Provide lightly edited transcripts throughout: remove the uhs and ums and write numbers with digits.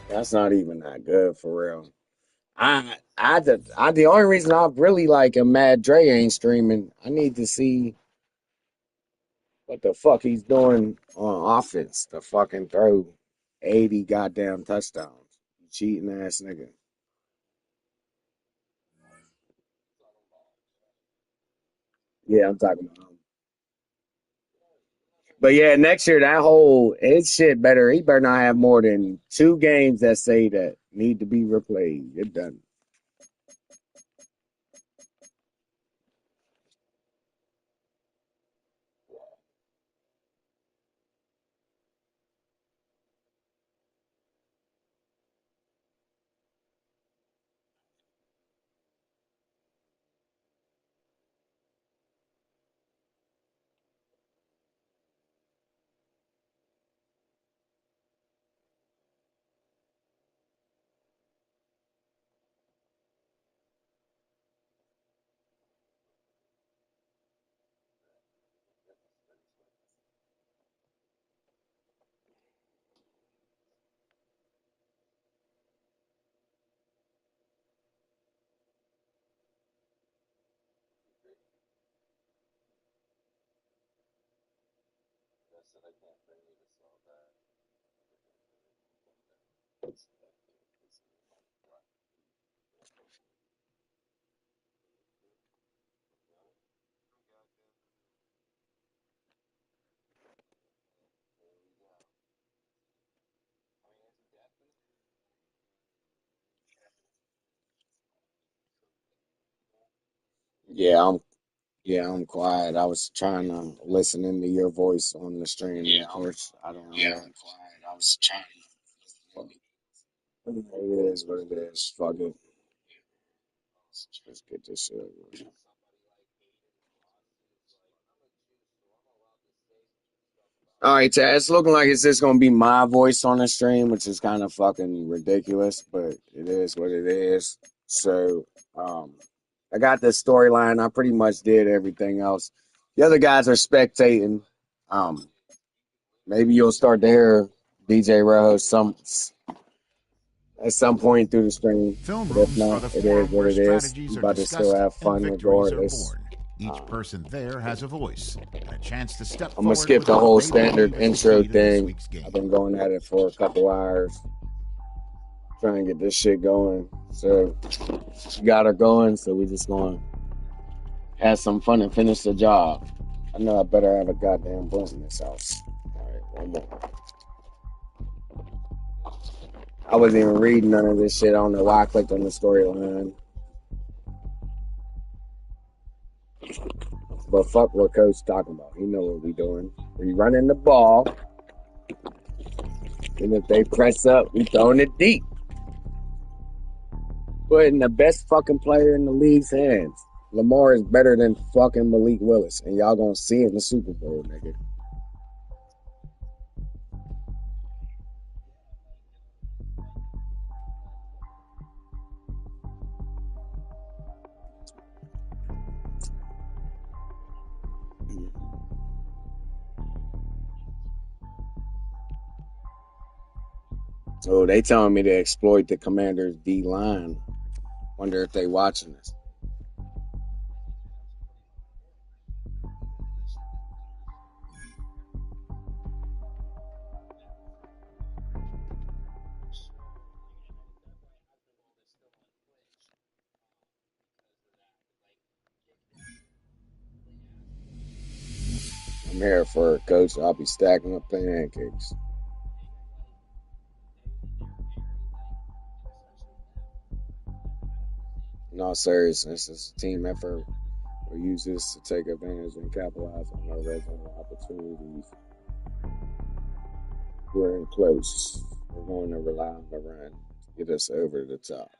That's not even that good for real. The only reason I really like a Mad Dre ain't streaming. I need to see what the fuck he's doing on offense to fucking throw 80 goddamn touchdowns. Cheating ass nigga. Yeah, I'm talking about him. But yeah, next year that whole his shit better. He better not have more than 2 games that say that need to be replayed. It done. Yeah, I'm quiet. I was trying to listen into your voice on the stream. And of course, I don't know. I'm quiet. I was trying to. It is what it is. Fuck it. Let's get this shit over with. All right, Chad. It's looking like it's just gonna be my voice on the stream, which is kind of fucking ridiculous, but it is what it is. So, um, I got this storyline. I pretty much did everything else. The other guys are spectating. Um, Maybe you'll start to hear DJ Rojo at some point through the stream, Film but if rooms are not, the it is forum what where it is. strategies We are about to still discussed have and fun victories are regardless. born. Each person there has a voice and a chance to step I'm gonna forward skip with the what whole they standard believe is the intro key to this thing. week's I've game. been going at it for a couple hours, trying to get this shit going. So we got her going. So we just gonna have some fun and finish the job. I know I better have a goddamn blunt in this house. All right, one more. I wasn't even reading none of this shit. I don't know why I clicked on the storyline. But fuck what Coach talking about. He know what we doing. We running the ball, and if they press up, we throwing it deep. Putting the best fucking player in the league's hands. Lamar is better than fucking Malik Willis, and y'all gonna see it in the Super Bowl, nigga. So they telling me to exploit the Commanders' D line. Wonder if they watching this. I'm here for it, Coach. I'll be stacking up pancakes. No, serious. This is a team effort. We'll use this to take advantage and capitalize on our red zone opportunities. We're in close. We're going to rely on the run to get us over the top.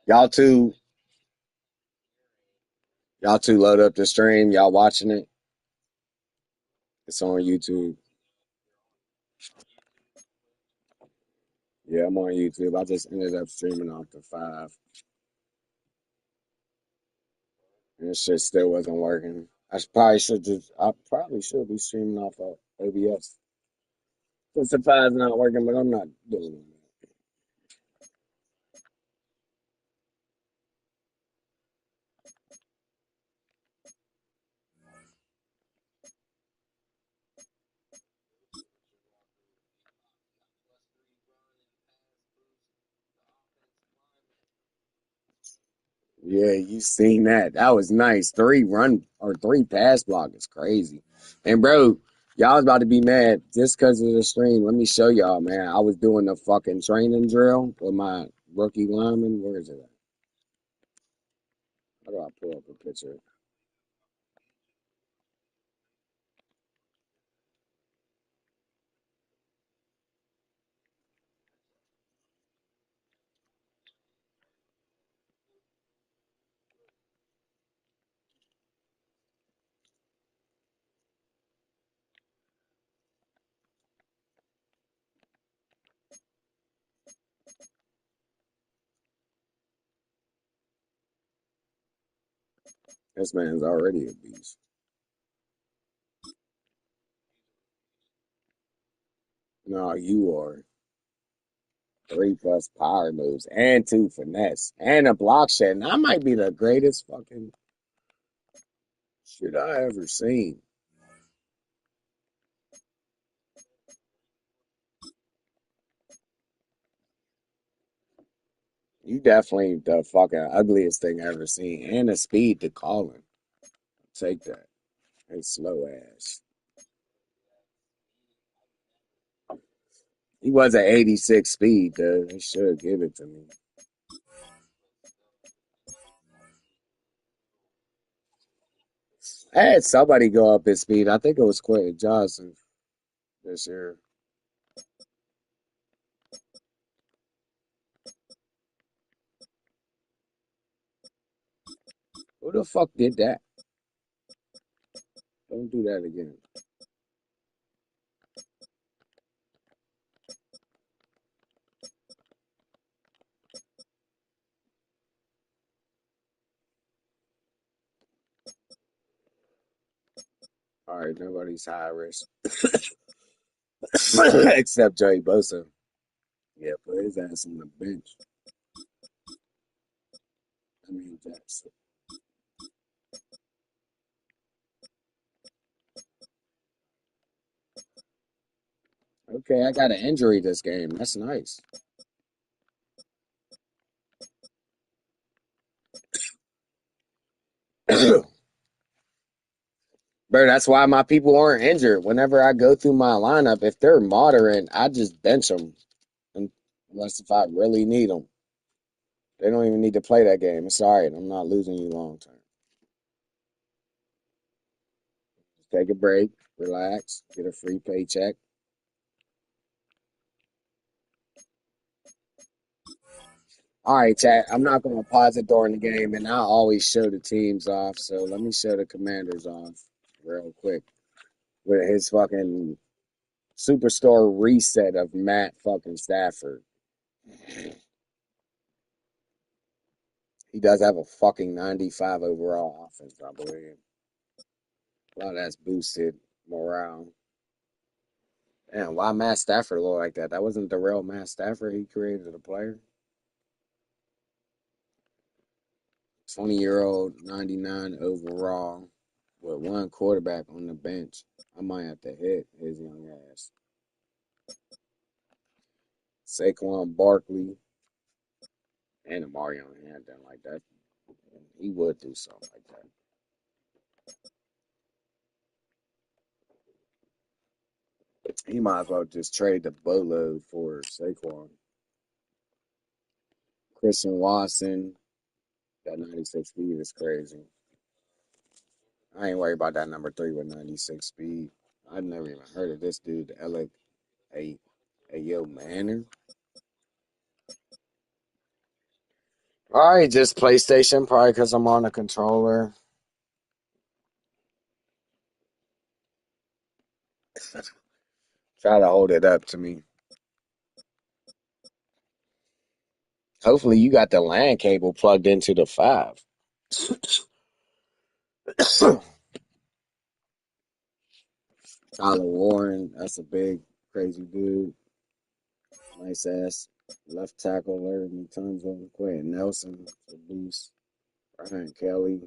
Y'all two, y'all two load up the stream. Y'all watching it? It's on YouTube. Yeah, I'm on YouTube. I just ended up streaming off the 5, and this shit still wasn't working. I probably should be streaming off of OBS. I'm surprised not working, but I'm not doing it. Yeah, you seen that. That was nice. Three pass block is crazy. And bro, y'all was about to be mad just because of the stream. Let me show y'all, man. I was doing the fucking training drill with my rookie lineman. Where is it at? How do I pull up a picture? This man's already a beast. No, you are 3+ power moves and 2 finesse and a block shed. And that might be the greatest fucking shit I ever seen. You definitely the fucking ugliest thing I ever seen. And the speed to calling. Take that. It's slow ass. He was at 86 speed, though. They should give it to me. I had somebody go up his speed. I think it was Quentin Johnson this year. Who the fuck did that? Don't do that again. All right, nobody's high risk except Joey Bosa. Yeah, put his ass on the bench. I mean, Jackson. Okay, I got an injury this game. That's nice. Bro, that's why my people aren't injured. Whenever I go through my lineup, if they're moderate, I just bench them unless if I really need them. They don't even need to play that game. It's all right. I'm not losing you long term. Just take a break, relax, get a free paycheck. All right, chat. I'm not going to pause it during the game, and I always show the teams off. So let me show the Commanders off real quick with his fucking superstar reset of Matt fucking Stafford. He does have a fucking 95 overall offense, I believe. A lot of that's boosted morale. And why Matt Stafford look like that? That wasn't the real Matt Stafford. He created a player. 20-year-old, 99 overall, with one quarterback on the bench. I might have to hit his young ass. Saquon Barkley and Mario Hampton like that. He would do something like that. He might as well just trade the boatload for Saquon. Christian Watson, that 96 speed is crazy. I ain't worried about that number 3 with 96 speed. I've never even heard of this dude, Alec Ayo Manor. All right, just PlayStation, probably because I'm on a controller. Try to hold it up to me. Hopefully, you got the LAN cable plugged into the 5. Tyler Warren, that's a big, crazy dude. Nice ass left tackle, learned me tons of Quentin Nelson, the beast. Ryan Kelly,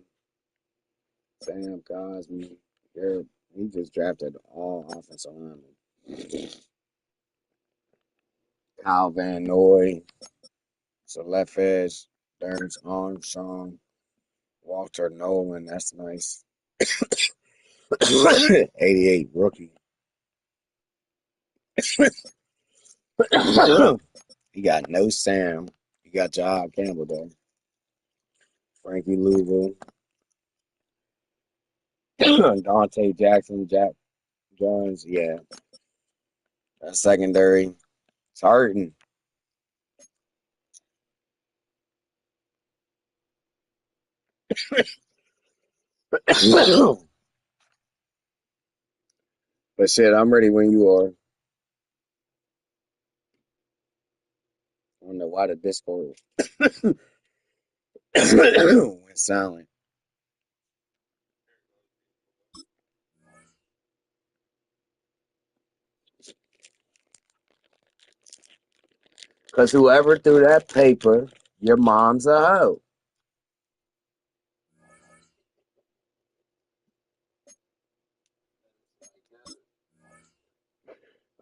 Sam Cosmi. He just drafted all offensive linemen. Kyle Van Noy, so left edge, Burns Armstrong, Walter Nolan, that's nice. 88 rookie. He got no Sam. He got Job Campbell though. Frankie Louisville. Dante Jackson, Jack Jones, yeah. That secondary. It's hurting. But shit, I'm ready when you are. I don't know why the Discord went silent. Because whoever threw that paper, your mom's a hoe.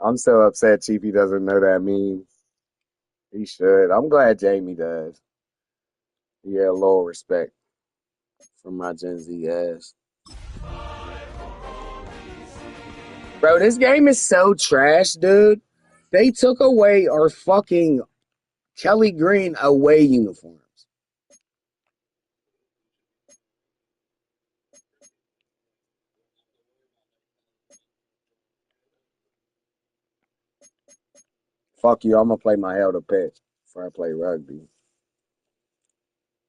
I'm so upset Chiefy doesn't know that meme. He should. I'm glad Jamie does. Yeah, a little respect from my Gen Z ass. Bro, this game is so trash, dude. They took away our fucking Kelly Green away uniforms. Fuck you, I'm gonna play my hell to pitch before I play rugby.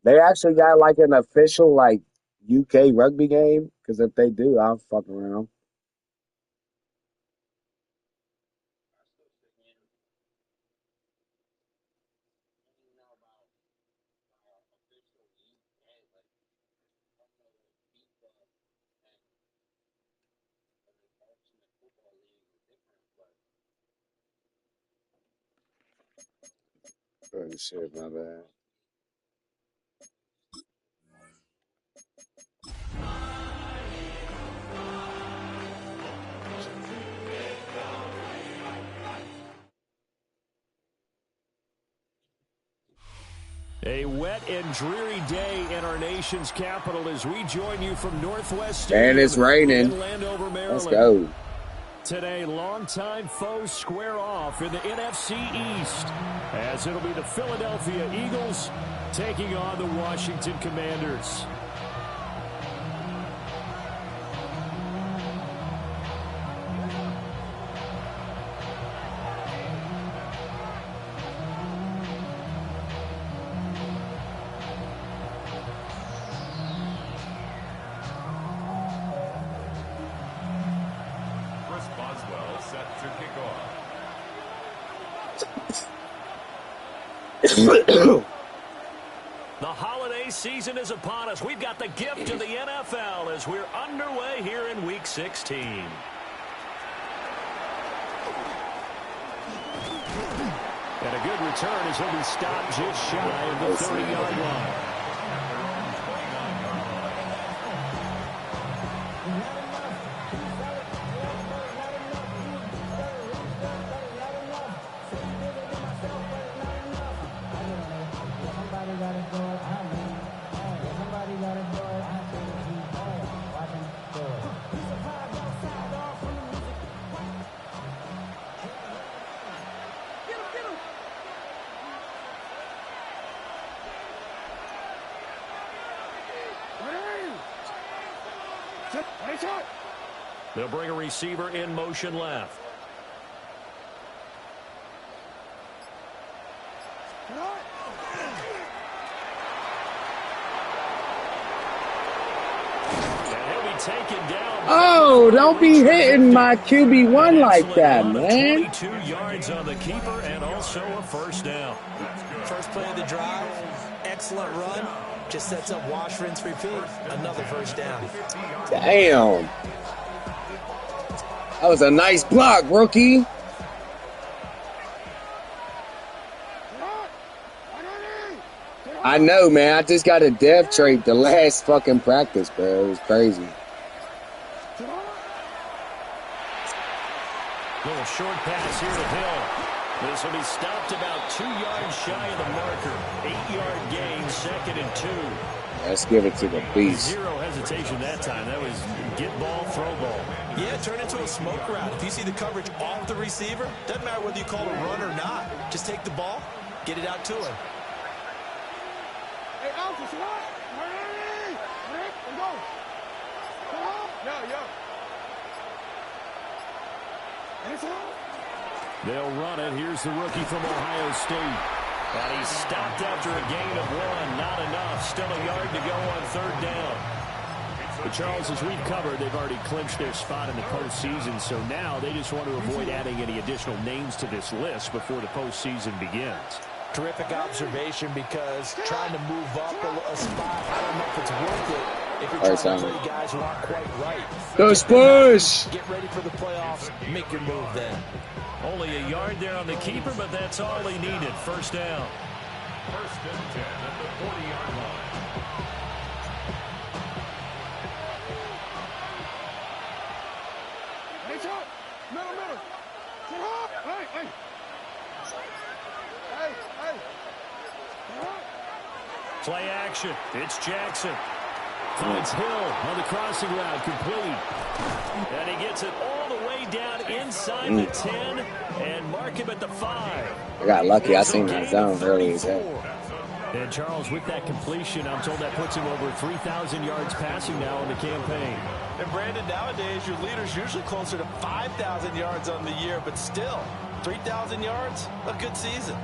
They actually got like an official like UK rugby game, because if they do, I'll fuck around. Oh shit, my bad. A wet and dreary day in our nation's capital as we join you from Northwest And it's Stadium raining. in Landover, Maryland. Let's go. Today, longtime foes square off in the NFC East as it'll be the Philadelphia Eagles taking on the Washington Commanders. The holiday season is upon us. We've got the gift of the NFL as we're underway here in Week 16. And a good return as he'll be stopped just shy of the 30-yard line. They'll bring a receiver in motion left. And he'll be taken down. Oh, don't be hitting my QB1 like that, man. 22 yards on the keeper and also a first down. First play of the drive, excellent run. Just sets up wash, rinse, repeat. Another first down. Damn. That was a nice block, rookie. I know, man. I just got a death trait the last fucking practice, bro. It was crazy. Little short pass here to Hill. This will be stopped about 2 yards shy of the marker. 8-yard gain, 2nd and 2. Let's give it to the beast. Zero hesitation that time. That was get ball, throw ball. Yeah, turn into a smoke route. If you see the coverage off the receiver, doesn't matter whether you call it a run or not. Just take the ball, get it out to him. Hey, Alpha, so what? Rick, go. Yeah. They'll run it. Here's the rookie from Ohio State. And he's stopped after a gain of 1. Not enough. Still a yard to go on 3rd down. But Charles, as we've covered, they've already clinched their spot in the postseason. So now they just want to avoid adding any additional names to this list before the postseason begins. Terrific observation, because trying to move up a spot, I don't know if it's worth it if you're trying to play guys who aren't quite right. Go Spurs! Get ready for the playoffs. Make your move then. Only a yard there on the keeper, but that's all he needed. 1st down. 1st and 10 at the 40-yard line. Hey, shot! Middle. Hey! Play action. It's Jackson. Finds Hill on the crossing route, complete. And he gets it all the way down inside the 10 and mark him at the 5. I got lucky. I seen that zone early as hell. And Charles, with that completion, I'm told that puts him over 3,000 yards passing now in the campaign. And Brandon, nowadays your leader's usually closer to 5,000 yards on the year, but still, 3,000 yards, a good season.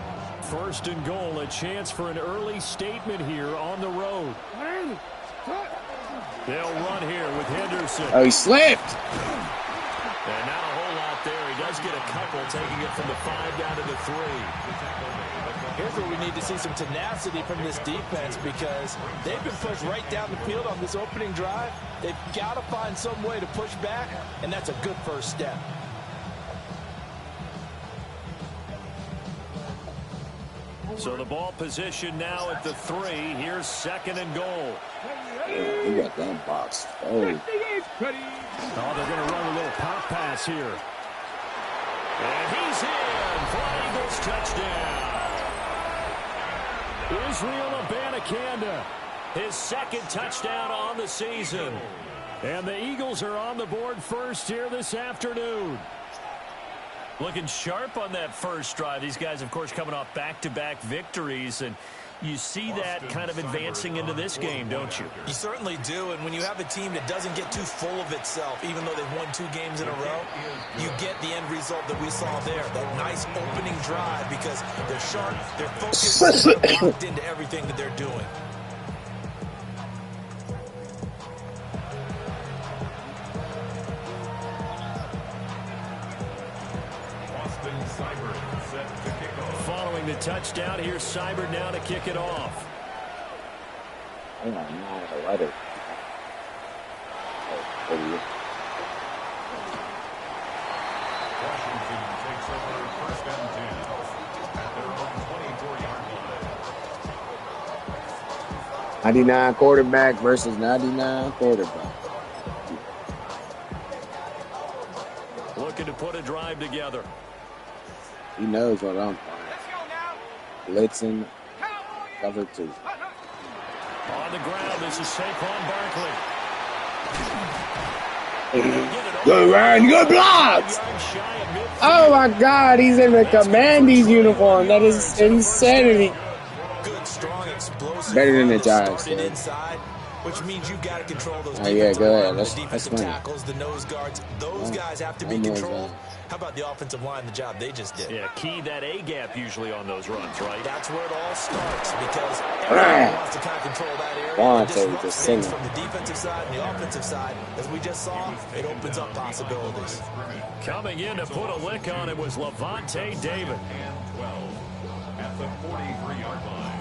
1st and goal, a chance for an early statement here on the road. They'll run here with Henderson. Oh, he slipped. And not a whole lot there. He does get a couple, taking it from the 5 down to the 3. Here's where we need to see some tenacity from this defense, because they've been pushed right down the field on this opening drive. They've got to find some way to push back, and that's a good first step. So the ball position now at the 3. Here's 2nd and goal. Yeah, he got that box. Oh, they're going to run a little pop pass here. And he's in for Eagles touchdown. Israel Abanikanda, his 2nd touchdown on the season. And the Eagles are on the board first here this afternoon. Looking sharp on that first drive. These guys, of course, coming off back-to-back victories, and you see that kind of advancing into this game, don't you? You certainly do, and when you have a team that doesn't get too full of itself, even though they've won 2 games in a row, you get the end result that we saw there, that nice opening drive, because they're sharp, they're focused, they're locked into everything that they're doing. Following the touchdown, here's Seibert now to kick it off. I don't know how to let it. Washington takes over 1st and 10 at their own 24-yard line. 99 quarterback versus 99 quarterback. Looking to put a drive together. He knows what I'm playing. Blitzing, cover 2. On the ground, this is Saquon Barkley. Good run, good blocks! Oh my God, he's in the Commanders uniform. That is insanity. Good, strong, explosive. Better than the Giants. Inside, which means you've got to control those Go ahead. the defensive tackles, the nose guards. Those guys have to be controlled. How about the offensive line, the job they just did? Yeah, key that A-gap usually on those runs, right? That's where it all starts, because everyone wants to kind of control that area. Disrupt things from the defensive side and the offensive side. As we just saw, it opens up possibilities. Coming in to put a lick on it was Levante David. And 12 at the 43-yard line.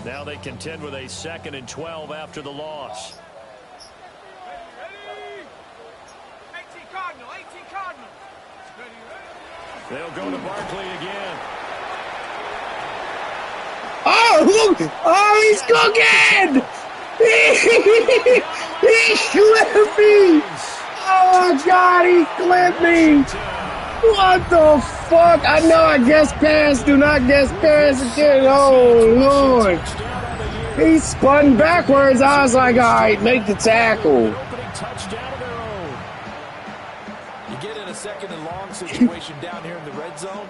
Now they contend with a 2nd and 12 after the loss. They'll go to Barkley again. Oh, he's cooking! He clipped me! Oh my God, he clipped me! What the fuck? I know I guess pass. Do not guess pass again. Oh, Lord. He spun backwards. I was like, all right, make the tackle. You get in a 2nd and long situation down here in the red zone,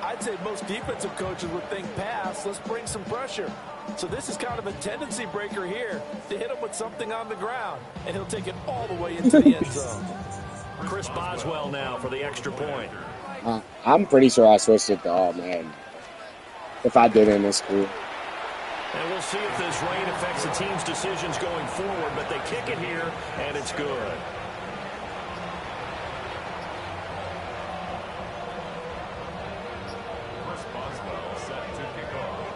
I'd say most defensive coaches would think pass, let's bring some pressure. So this is kind of a tendency breaker here to hit him with something on the ground, and he'll take it all the way into the end zone. Chris Boswell now for the extra point. I'm pretty sure I switched it to all man. If I did in this school. And we'll see if this rain affects the team's decisions going forward, but they kick it here, and it's good. Chris Boswell set to kick off.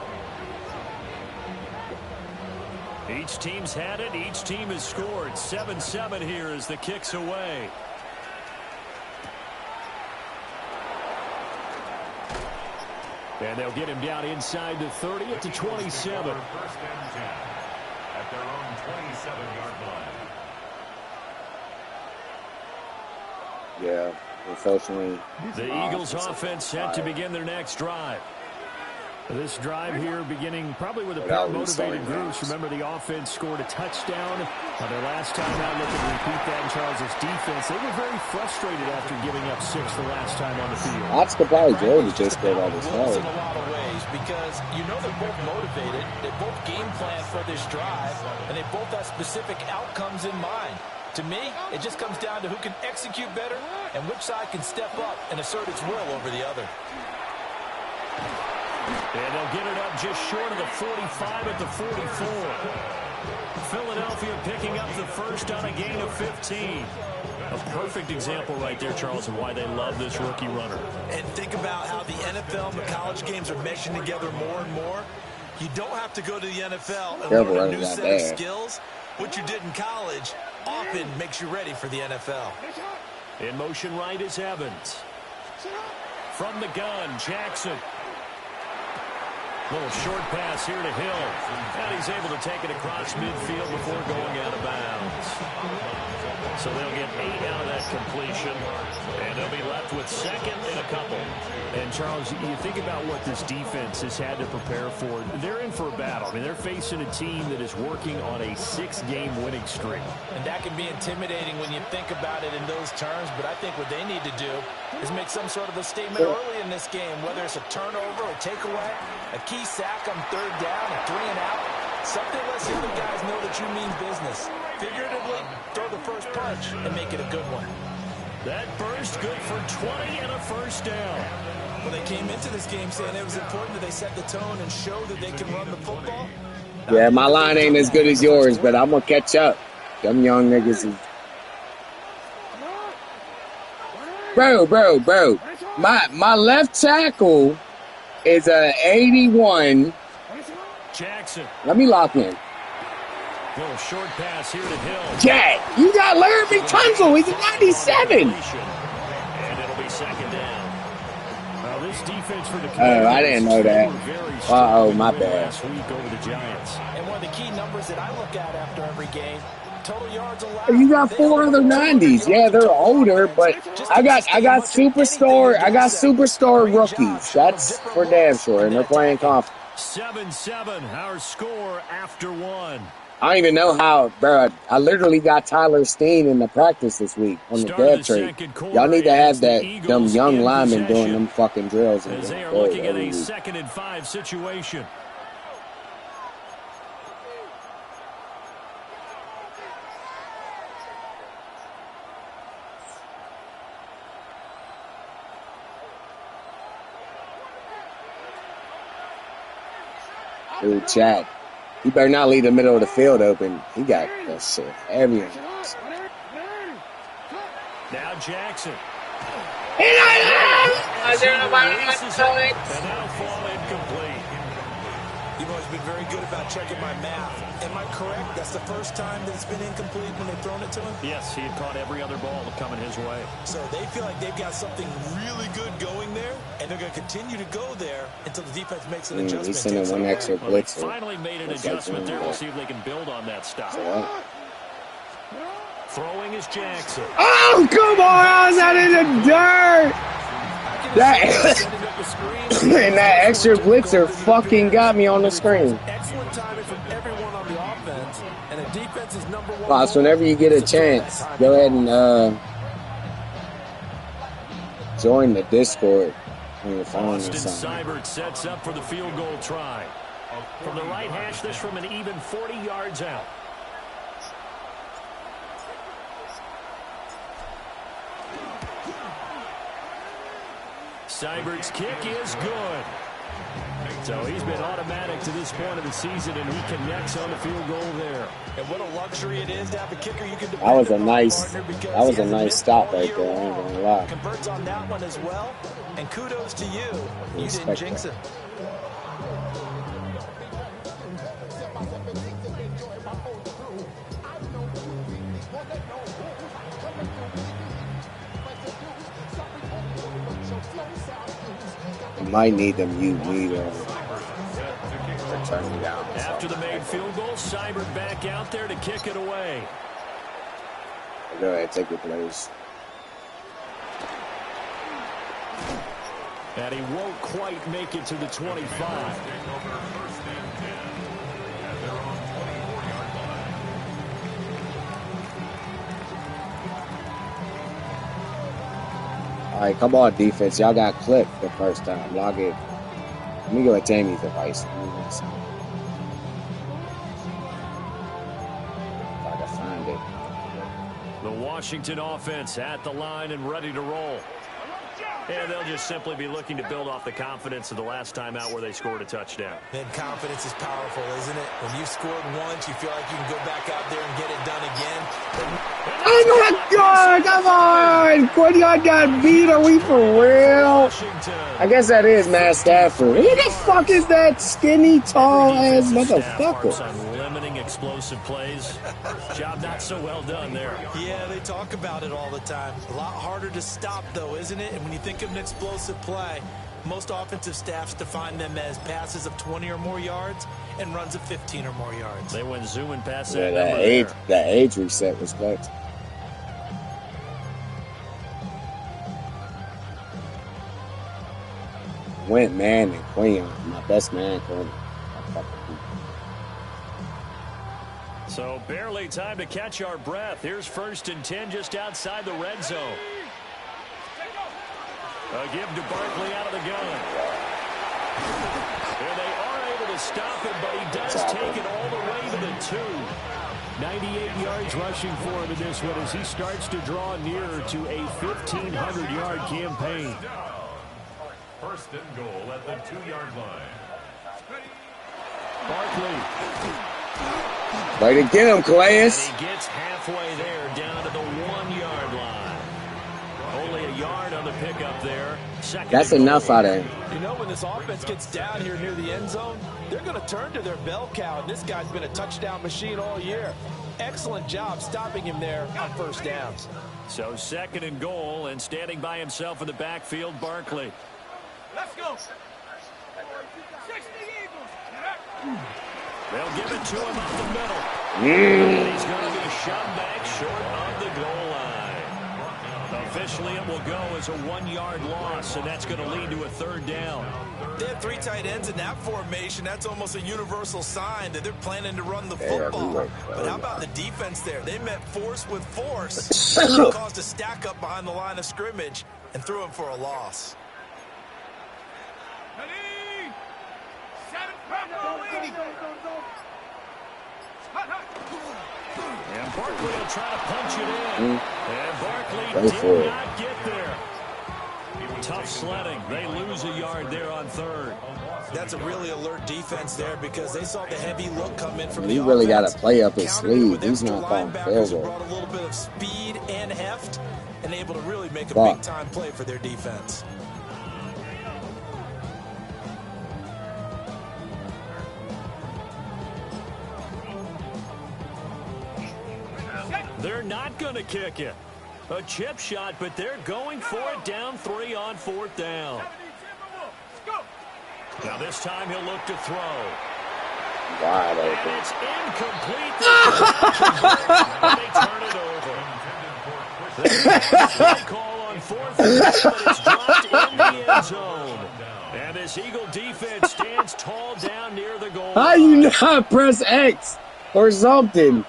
Each team's had it. Each team has scored. 7-7 here as the kick's away. And they'll get him down inside the 30 at the 27. 1st and 10 at their own 27-yard line. Yeah, unfortunately. The Eagles offense set to begin their next drive. This drive here beginning probably with a pair of motivated groups. Remember, the offense scored a touchdown their last time out. Looking to repeat that in Charles' defense. They were very frustrated after giving up 6 the last time on the field. That's probably Jordan just scored all this Wills in a lot of ways, because you know they're both motivated. They both game plan for this drive, and they both have specific outcomes in mind. To me, it just comes down to who can execute better and which side can step up and assert its will over the other. And they'll get it up just short of the 45 at the 44. Philadelphia picking up the first on a gain of 15. A perfect example right there, Charles, of why they love this rookie runner. And think about how the NFL and the college games are meshing together more and more. You don't have to go to the NFL and learn a new set of skills. What you did in college often makes you ready for the NFL. In motion right is Evans. From the gun, Jackson. Little short pass here to Hill. And he's able to take it across midfield before going out of bounds. So they'll get 8 out of that completion. And they'll be left with 2nd and a couple. And, Charles, you think about what this defense has had to prepare for. They're in for a battle. I mean, they're facing a team that is working on a 6-game winning streak. And that can be intimidating when you think about it in those terms. But I think what they need to do is make some sort of a statement early in this game, whether it's a turnover, a takeaway, a key sack on 3rd down, a 3 and out. Something lets the other guys know that you mean business. Figuratively, throw the first punch and make it a good one. That burst good for 20 and a first down. Well, they came into this game saying it was important that they set the tone and show that they can run the football. Yeah, my line ain't as good as yours, but I'm going to catch up. Them young niggas is... Bro. My left tackle is a 81. Jackson. Let me lock in. Little short pass here to Hill. Jack, you got Laramie Tunzel. He's a 97. And it'll be 2nd down. Now this defense for the Oh, I didn't know that. Uh-oh, my bad. Last week over the Giants. And one of the key numbers that I look at after every game, total yards allowed. You got 4 other 90s. Yeah, they're older, but I got superstar rookies. That's for damn sure, and they're playing conference. 7-7, our score after 1. I don't even know how, bro. I literally got Tyler Steen in the practice this week on the dev trade. Y'all need to have them young linemen doing them fucking drills. As they are looking at a 2nd and 5 situation. Dude, Chad, he better not leave the middle of the field open. He got that shit everywhere. Now Jackson. And that'll fall incomplete. very good about checking my math. Am I correct? That's the first time that it's been incomplete when they've thrown it to him? Yes, he had caught every other ball coming his way. So they feel like they've got something really good going there, and they're going to continue to go there until the defense makes an adjustment. He's sending one extra blitz. Well, finally made an adjustment there. We'll see if they can build on that stop. Throwing is Jackson. Oh, come on! How's that in the dirt? That and that extra blitzer fucking got me on the screen. Excellent timing from everyone on the offense, and the defense is number one. Boss, whenever you get a chance, go ahead and join the Discord when you're following Austin something. Seibert sets up for the field goal try. From the right hash, this from an even 40 yards out. Seibert's kick is good. So he's been automatic to this point of the season, and he connects on the field goal there. And what a luxury it is to have a kicker you can depend That was a upon, nice, partner, because that was he a hasn't nice missed stop all right year there. I ain't long. gonna lie. Converts on that one as well, and kudos to you. You Respect didn't jinx that. it. You might need them UV to turn me down. After the made field goal, Seibert back out there to kick it away. Go ahead, take your place. And he won't quite make it to the 25. All right, come on, defense. Y'all got clipped the first time. Y'all get. Let me go at Tammy's advice. If I can find it. The Washington offense at the line and ready to roll. And they'll just simply be looking to build off the confidence of the last time out where they scored a touchdown. Then confidence is powerful, isn't it? When you've scored once, you feel like you can go back out there and get it done again. Oh my God! Come on! Quinyon got beat. Are we for real? I guess that is Matt Stafford. Who the fuck is that skinny, tall ass motherfucker? Limiting explosive plays. Job not so well done there. Yeah, they talk about it all the time. A lot harder to stop, though, isn't it? And when you think of an explosive play, most offensive staffs define them as passes of 20 or more yards and runs of 15 or more yards. They went zooming past Yeah, that number age, there. that age reset was good. Went man and Quinyon, my best man, Quinyon. So barely time to catch our breath. Here's 1st and 10 just outside the red zone. A give to Barkley out of the gun. And they are able to stop him, but he does take it all the way to the 2. 98 yards rushing for him in this one as he starts to draw nearer to a 1,500-yard campaign. 1st and goal at the 2-yard line. Barkley. Way to get him, Calais. And he gets halfway there down to the 1-yard line. Only a yard on the pickup there. That's enough out of him. You know, when this offense gets down here near the end zone, they're going to turn to their bell cow. And this guy's been a touchdown machine all year. Excellent job stopping him there on 1st downs. So 2nd and goal, and standing by himself in the backfield, Barkley. Let's go. They'll give it to him up the middle. And he's going to be shoved back short of the goal line. Officially, it will go as a 1-yard loss, and that's going to lead to a 3rd down. They have 3 tight ends in that formation. That's almost a universal sign that they're planning to run the football. But how about the defense there? They met force with force. It caused a stack up behind the line of scrimmage and threw him for a loss. And Barkley will try to punch it in. And Barkley Go did for it. not get there. Tough sledding. They lose a yard there on 3rd. That's a really alert defense there because they saw the heavy look come in from He the really got offense. to play up his Countered it sleeve. with He's extra not calling linebackers field who goal. brought a little bit of speed and heft and able to really make a Fuck. big-time play for their defense. They're not going to kick it. A chip shot, but they're going for it down 3 on 4th down. Now this time he'll look to throw. Wide And open. it's incomplete. They turn it over. They call on 4th and 1, but it's dropped in the end zone. And this Eagle defense stands tall down near the goal How line. you not press X or something?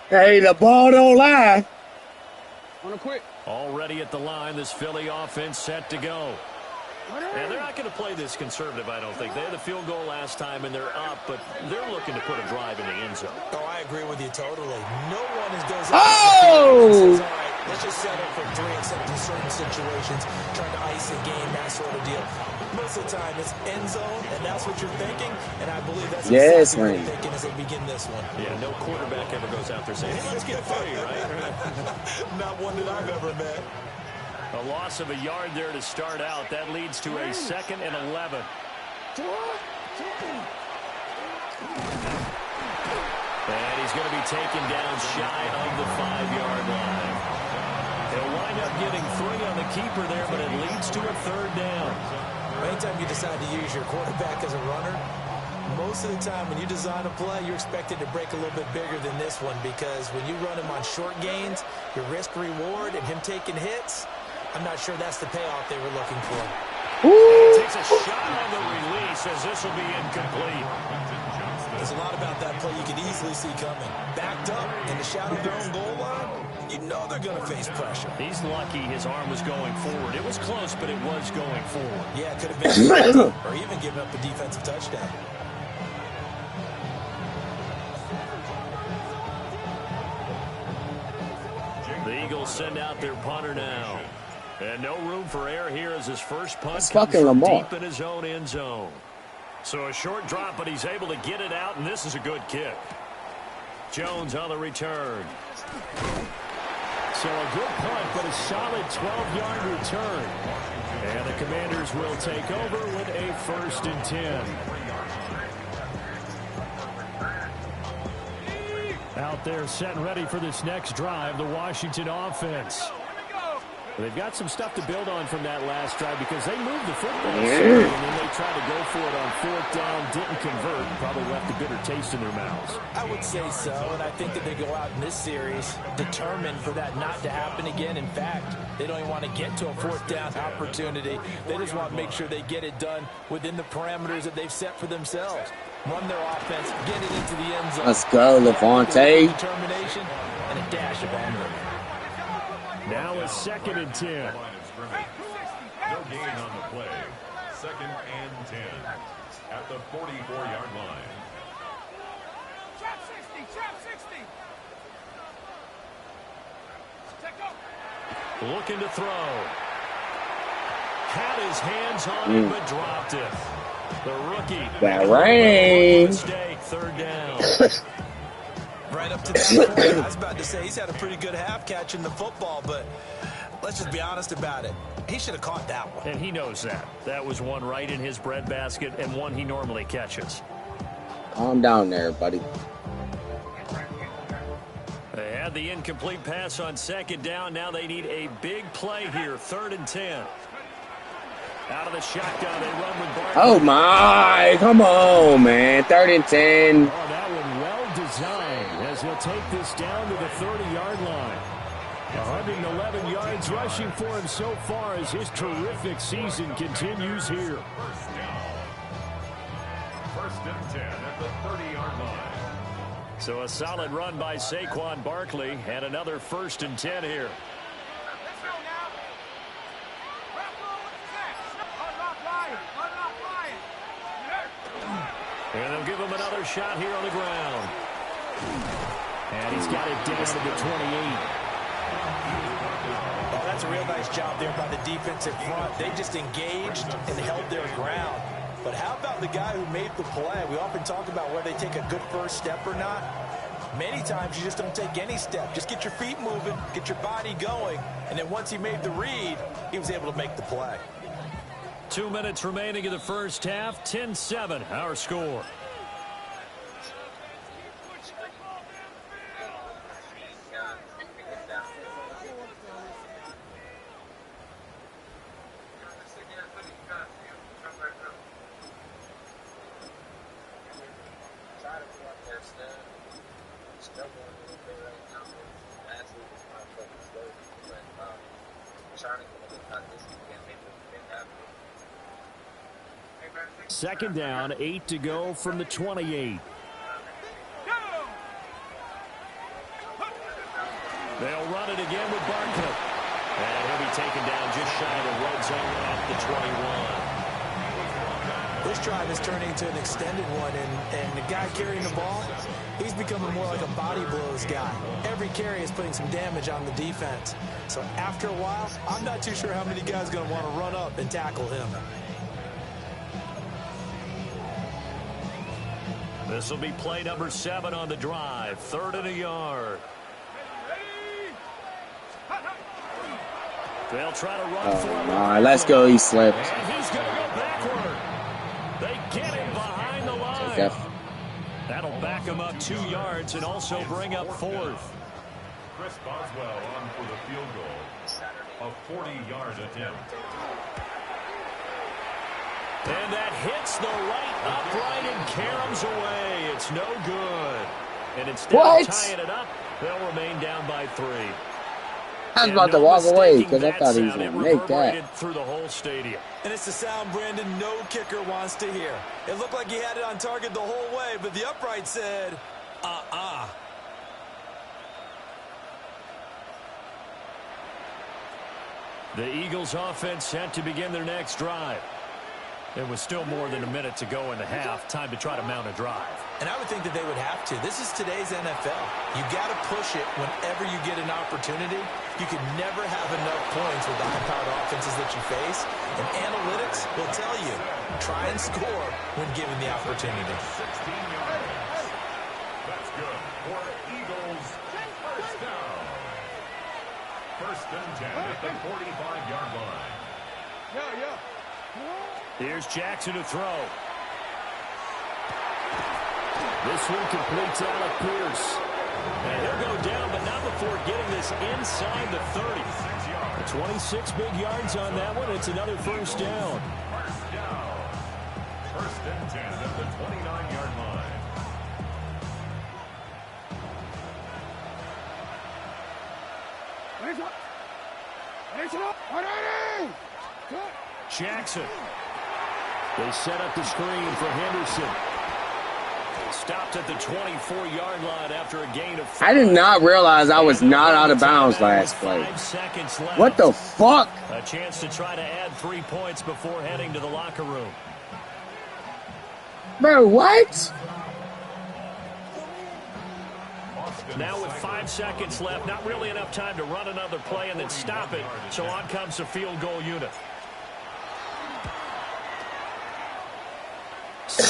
Hey, the ball don't lie. Wanna quit? Already at the line, this Philly offense set to go. And they're not going to play this conservative, I don't think. They had a field goal last time, and they're up, but they're looking to put a drive in the end zone. Oh, I agree with you totally. No one goes Oh! up and says, all right, let's just settle for 3 in certain situations, trying to ice a game, that sort of deal. Most of the time, it's end zone, and that's what you're thinking, and I believe that's Yes, exactly what man. you're thinking as they begin this one. Yeah, no quarterback ever goes out there saying, hey, let's get Philly, right? Not one that I've ever met. A loss of a yard there to start out. That leads to a 2nd and 11. And he's going to be taken down shy of the 5-yard line. He'll wind up getting 3 on the keeper there, but it leads to a 3rd down. Anytime you decide to use your quarterback as a runner, most of the time when you design a play, you're expected to break a little bit bigger than this one, because when you run him on short gains, your risk-reward and him taking hits, I'm not sure that's the payoff they were looking for. Takes a shot on the release as this will be incomplete. There's a lot about that play you can easily see coming. Backed up in the shadow of their own goal line, you know they're going to face pressure. He's lucky his arm was going forward. It was close, but it was going forward. Yeah, it could have been or even given up a defensive touchdown. The Eagles send out their punter now. And no room for error here as his first punt That's comes fucking from Lamar. deep in his own end zone. So a short drop, but he's able to get it out, and this is a good kick. Jones on the return. So a good punt, but a solid 12-yard return. And the Commanders will take over with a 1st and 10. Out there set and ready for this next drive, the Washington offense. They've got some stuff to build on from that last drive because they moved the football and then they tried to go for it on 4th down, didn't convert, probably left a bitter taste in their mouths. I would say so, and I think that they go out in this series determined for that not to happen again. In fact, they don't even want to get to a 4th down opportunity. They just want to make sure they get it done within the parameters that they've set for themselves. Run their offense, get it into the end zone. Let's go, Levante. Determination and a dash of anger. Now a 2nd and 10. No gain on the play. 2nd and 10 at the 44-yard line. Trap 60, trap 60. Check up. Looking to throw. Had his hands on it, but dropped it. The rookie. That rain. Mistake, 3rd down. Right up to that point, I was about to say he's had a pretty good half catching the football, but let's just be honest about it. He should have caught that one. And he knows that. That was one right in his breadbasket and one he normally catches. Calm down there, buddy. They had the incomplete pass on 2nd down. Now they need a big play here. 3rd and 10. Out of the shotgun, they run with Barkley. Oh, my. Come on, man. 3rd and 10. Oh, that one well designed as he'll take this down to the 30-yard line. 111 yards rushing for him so far as his terrific season continues here. 1st and 10 at the 30-yard line. So a solid run by Saquon Barkley and another 1st and 10 here. Let's go now. Raffle with the sack. Unlock Ryan. Unlock Ryan. And they'll give him another shot here on the ground. And he's got it down to the 28. Oh, that's a real nice job there by the defensive front. They just engaged and held their ground. But how about the guy who made the play? We often talk about whether they take a good first step or not. Many times you just don't take any step. Just get your feet moving, get your body going, and then once he made the read, he was able to make the play. 2 minutes remaining in the first half. 10-7, our score. Second down, 8 to go from the 28. They'll run it again with Barkley. And he'll be taken down just shy of the red zone at the 21. This drive is turning into an extended one, and the guy carrying the ball, he's becoming more like a body blows guy. Every carry is putting some damage on the defense. So after a while, I'm not too sure how many guys are going to want to run up and tackle him. This will be play number 7 on the drive. 3rd and a yard. They'll try to run for him. All right, let's go. He slipped. And he's going to go backward. They get him behind the line. That'll back him up 2 yards and also bring up 4th. Chris Boswell on for the field goal. A 40-yard attempt. And that hits the right upright and caroms away. It's no good. And instead of tying it up, they'll remain down by 3. I was about to walk away because I thought he was going to make that. Through the whole stadium. And it's the sound, Brandon, no kicker wants to hear. It looked like he had it on target the whole way, but the upright said, The Eagles offense set to begin their next drive. There was still more than a minute to go in the half. Time to try to mount a drive. And I would think that they would have to. This is today's NFL. You got to push it whenever you get an opportunity. You can never have enough points with the high-powered offenses that you face. And analytics will tell you, try and score when given the opportunity. 16 yards. That's good for Eagles. First down. 1st and 10 at the 45-yard line. Here's Jackson to throw. This one completes Alec Pierce. And he'll go down, but not before getting this inside the 30. 26 big yards on that one. It's another first down. First down. 1st and 10 at the 29-yard line. Jackson. They set up the screen for Henderson. Stopped at the 24-yard line after a gain of 5. I did not realize I was not out of bounds last play. 5 seconds left. What the fuck? A chance to try to add 3 points before heading to the locker room. Bro, what? Now with 5 seconds left, not really enough time to run another play and then stop it. So on comes the field goal unit.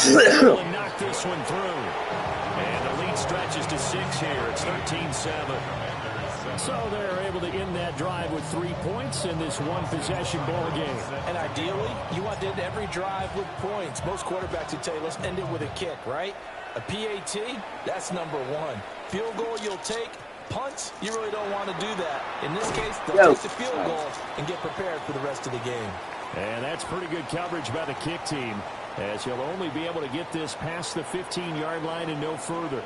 And knock this one through. And the lead stretches to 6 here. It's 13-7. So they're able to end that drive with 3 points in this one-possession ball game. And ideally, you want to end every drive with points. Most quarterbacks would tell you, let's end it with a kick, right? A PAT, that's number 1. Field goal you'll take. Punts, you really don't want to do that. In this case, they'll take the field goal and get prepared for the rest of the game. And that's pretty good coverage by the kick team, as he'll only be able to get this past the 15-yard line and no further.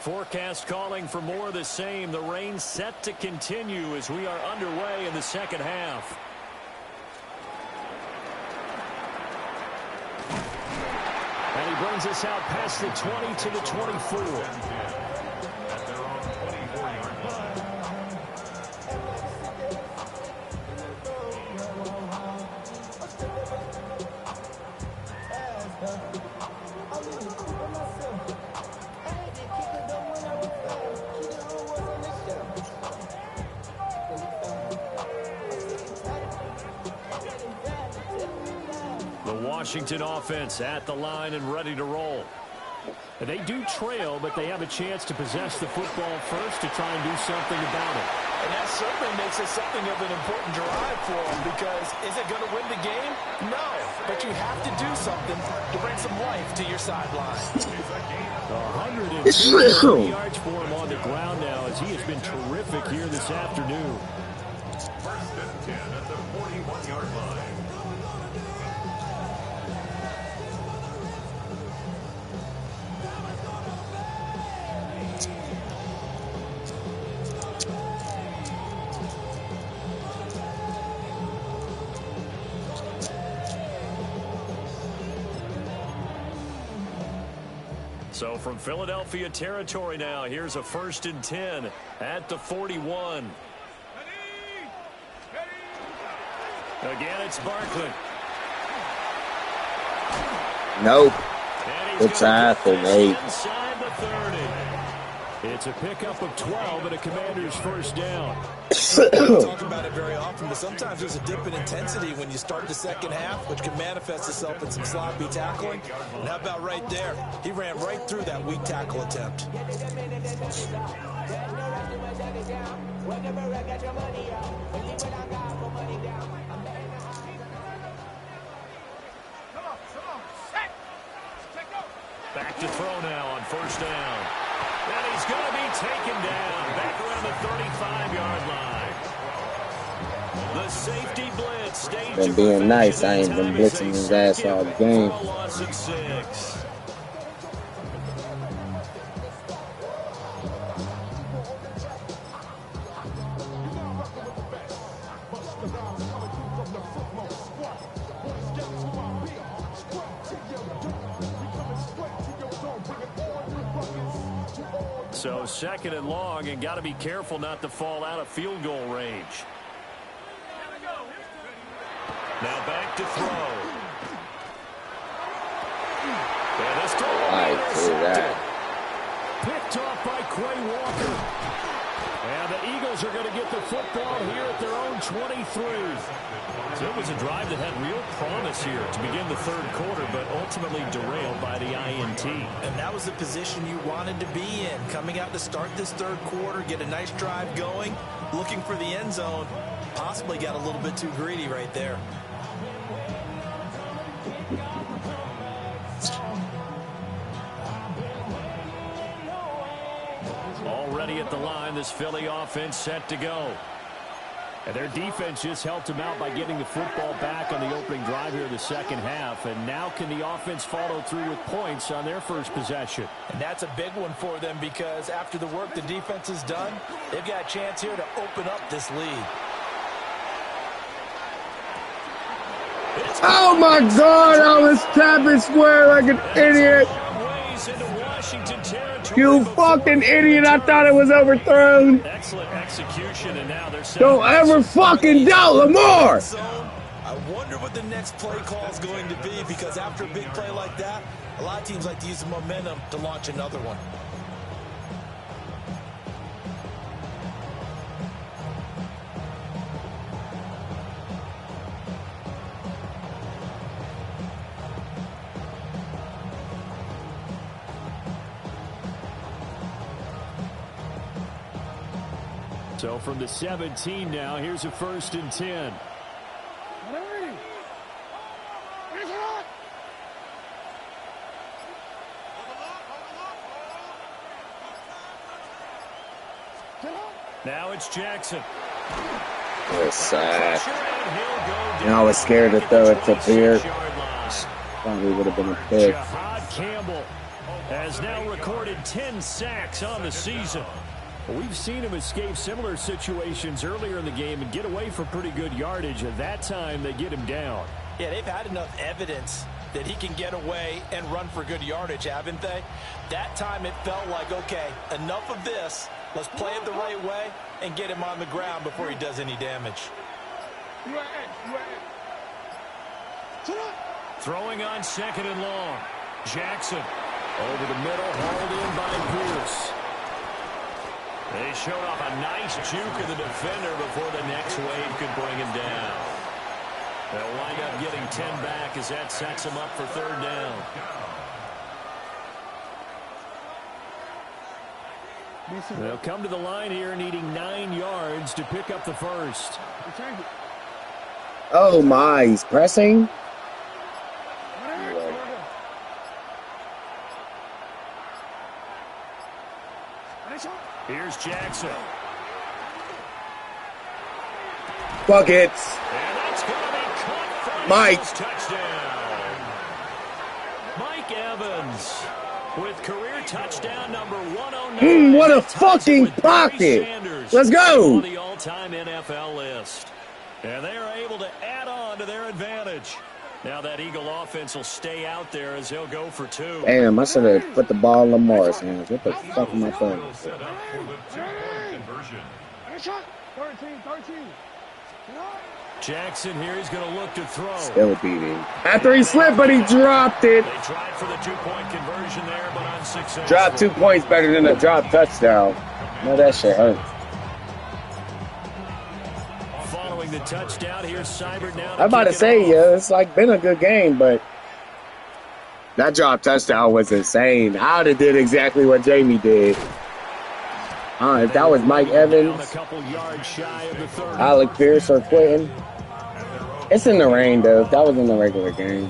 Forecast calling for more of the same. The rain set to continue as we are underway in the second half. And he brings us out past the 20 to the 24. Washington offense at the line and ready to roll. And they do trail, but they have a chance to possess the football first to try and do something about it. And that certainly makes it something of an important drive for them, because is it going to win the game? No, but you have to do something to bring some life to your sideline. 150 yards for him on the ground now, as he has been terrific here this afternoon. First and 10 at the 41-yard line. So from Philadelphia territory now, here's a 1st and 10 at the 41. Again, it's Barkley. Nope. Good tackle, Nate. Inside the 30. It's a pickup of 12 and a Commander's first down. We don't talk about it very often, but sometimes there's a dip in intensity when you start the second half, which can manifest itself in some sloppy tackling. And how about right there? He ran right through that weak tackle attempt. Back to throw now on 1st down. And he's going to be taken down back around the 35-yard line. The safety blitz stage. Been being nice. I ain't been blitzing his ass all game. Loss of 6. So 2nd and long, and got to be careful not to fall out of field goal range. Now back to throw. And this I see that. picked off by Quay Walker. And the Eagles are going to get the football here at their own 23. So it was a drive that had real promise here to begin the 3rd quarter, but ultimately derailed by the INT. And that was the position you wanted to be in. Coming out to start this 3rd quarter, get a nice drive going, looking for the end zone. Possibly got a little bit too greedy right there. Already at the line, this Philly offense set to go. And their defense just helped them out by getting the football back on the opening drive here in the 2nd half. And now can the offense follow through with points on their first possession? And that's a big one for them, because after the work the defense has done, they've got a chance here to open up this lead. Oh my God, I was tapping square like an idiot. You fucking idiot, I thought it was overthrown. Excellent execution, and now they're Don't ever fucking doubt Lamar. I wonder what the next play call is going to be, because after a big play like that, a lot of teams like to use the momentum to launch another one. So from the 17 now, here's a 1st and 10. Now it's Jackson. It's sad. And I was scared to throw it to Beard. Probably would have been a pick. Campbell has now recorded 10 sacks on the season. We've seen him escape similar situations earlier in the game and get away for pretty good yardage. At that time, they get him down. Yeah, they've had enough evidence that he can get away and run for good yardage, haven't they? That time it felt like, okay, enough of this. Let's play it the right way and get him on the ground before he does any damage. Throwing on 2nd and long. Jackson over the middle, hauled in by Pierce. They showed off a nice juke of the defender before the next wave could bring him down. They'll wind up getting 10 back as that sets him up for 3rd down. They'll come to the line here needing 9 yards to pick up the first. Oh my, he's pressing? Here's Jackson. Buckets. And that's going to be caught for Mike. Touchdown. Mike Evans with career touchdown number 109. What a fucking pocket. Let's go. On the all-time NFL list. And they are able to add on to their advantage. Now that Eagle offense will stay out there as he'll go for 2. Damn, I should have put the ball in Lamar's hands. What the fuck am I doing? Jackson here, he's going to look to throw. Still beating. After he slipped, but he dropped it. They tried for the 2-point conversion there, but unsuccessful. Drop 2 points better than a drop touchdown. No, that shit hurt. Following the touchdown, here's Seibert now. I'm about to say, yeah, it's like been a good game, but that drop touchdown was insane. I would have did exactly what Jamie did. If that was Mike Evans, Alec Pierce, or Quentin. It's in the rain, though. If that was in the regular game.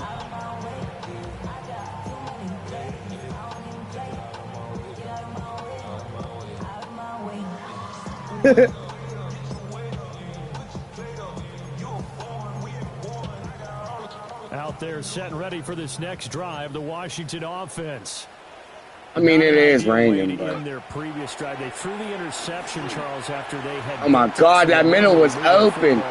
Out there set and ready for this next drive, the Washington offense. I mean, it is raining, but in their previous drive, they threw the interception, Charles, after they had. Oh my God, that middle was open.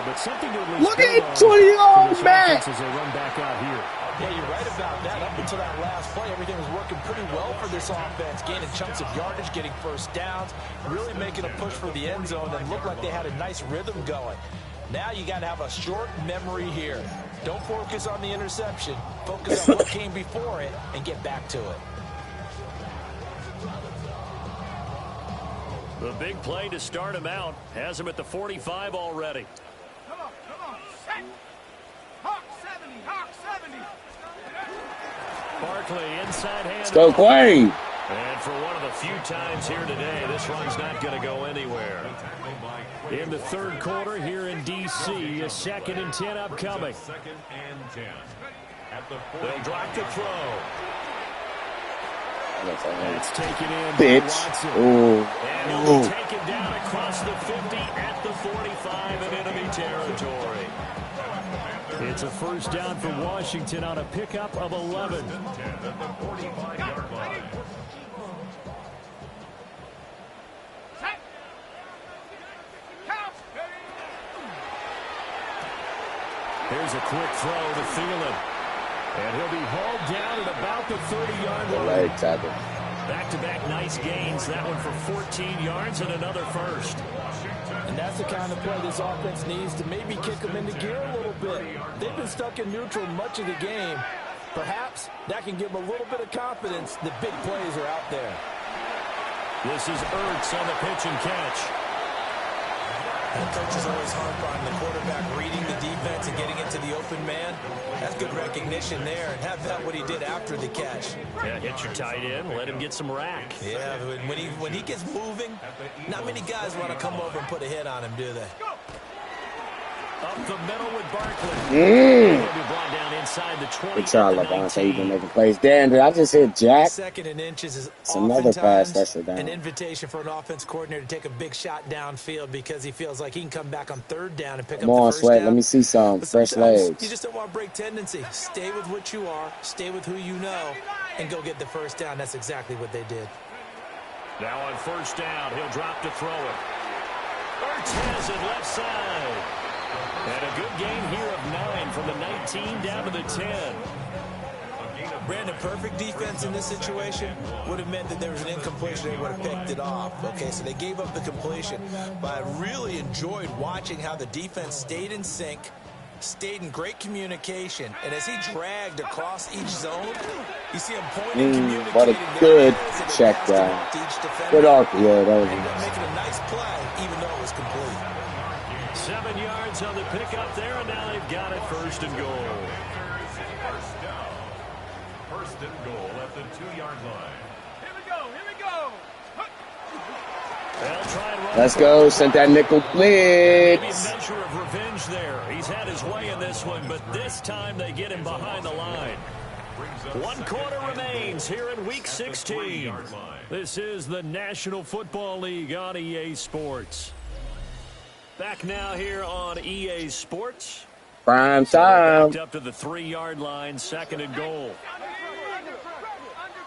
Look at 20-year-old Matt. As they run back out here. Yeah, you're right about that. Up until that last play, everything was working pretty well for this offense, gaining chunks of yardage, getting first downs, really making a push for the end zone, and looked like they had a nice rhythm going. Now you got to have a short memory here. Don't focus on the interception. Focus on what came before it and get back to it. The big play to start him out has him at the 45 already. Come on, set. Hawk 70, Hawk 70. Barkley inside hand. Let's go, Quay. And for one of the few times here today, this run's not going to go anywhere. In the 3rd quarter here in D.C., a 2nd and 10 upcoming. 2nd and 10. They'll drop the throw. That's taken in bitch. And he'll be taken down across the 50 at the 45 in enemy territory. It's a first down for Washington on a pickup of 11. Here's a quick throw to Thielen. And he'll be hauled down at about the 30-yard line. Back-to-back nice gains. That one for 14 yards and another first. And that's the kind of play this offense needs to maybe kick them into gear a little bit. They've been stuck in neutral much of the game. Perhaps that can give them a little bit of confidence that big plays are out there. This is Ertz on the pitch and catch. And coaches always harp on the quarterback reading the defense and getting into the open man. That's good recognition there. And have that what he did after the catch. Yeah, hit your tight end, let him get some rack. Yeah, when he gets moving, not many guys want to come over and put a hit on him, do they? Up the middle with Barkley. He'll be brought down inside the 20. Good try, Levante. You've been making plays. Dan, did I just hit Jack? 2nd and inches is it's another pass. That's it down. An invitation for an offense coordinator to take a big shot downfield because he feels like he can come back on 3rd down and pick up the first Sweat. down. Let me see some But fresh legs. You just don't want to break tendency. Stay with what you are. Stay with who you know. and go get the first down. That's exactly what they did. Now on first down, he'll drop to throw it. Ertz has it left side. And a good gain here of 9 from the 19 down to the 10. Brandon, perfect defense in this situation would have meant that there was an incompletion. They would have picked it off. Okay, so they gave up the completion. But I really enjoyed watching how the defense stayed in sync, stayed in great communication. And as he dragged across each zone, you see him pointing, communicating. What a good check down. Good arc. Yeah, that was ended up making a nice play, even though it was complete. 7 yards on the pickup there, and now they've got it first and goal. First and goal at the 2-yard line. Here we go, here we go. They'll try and run. Let's go. Sent that nickel Maybe a blitz. measure of revenge there. He's had his way in this one, but this time they get him behind the line. 1 quarter remains here in Week 16. This is the National Football League on EA Sports. Back now here on EA Sports. Prime So they're time. backed up to the 3-yard line, second and goal.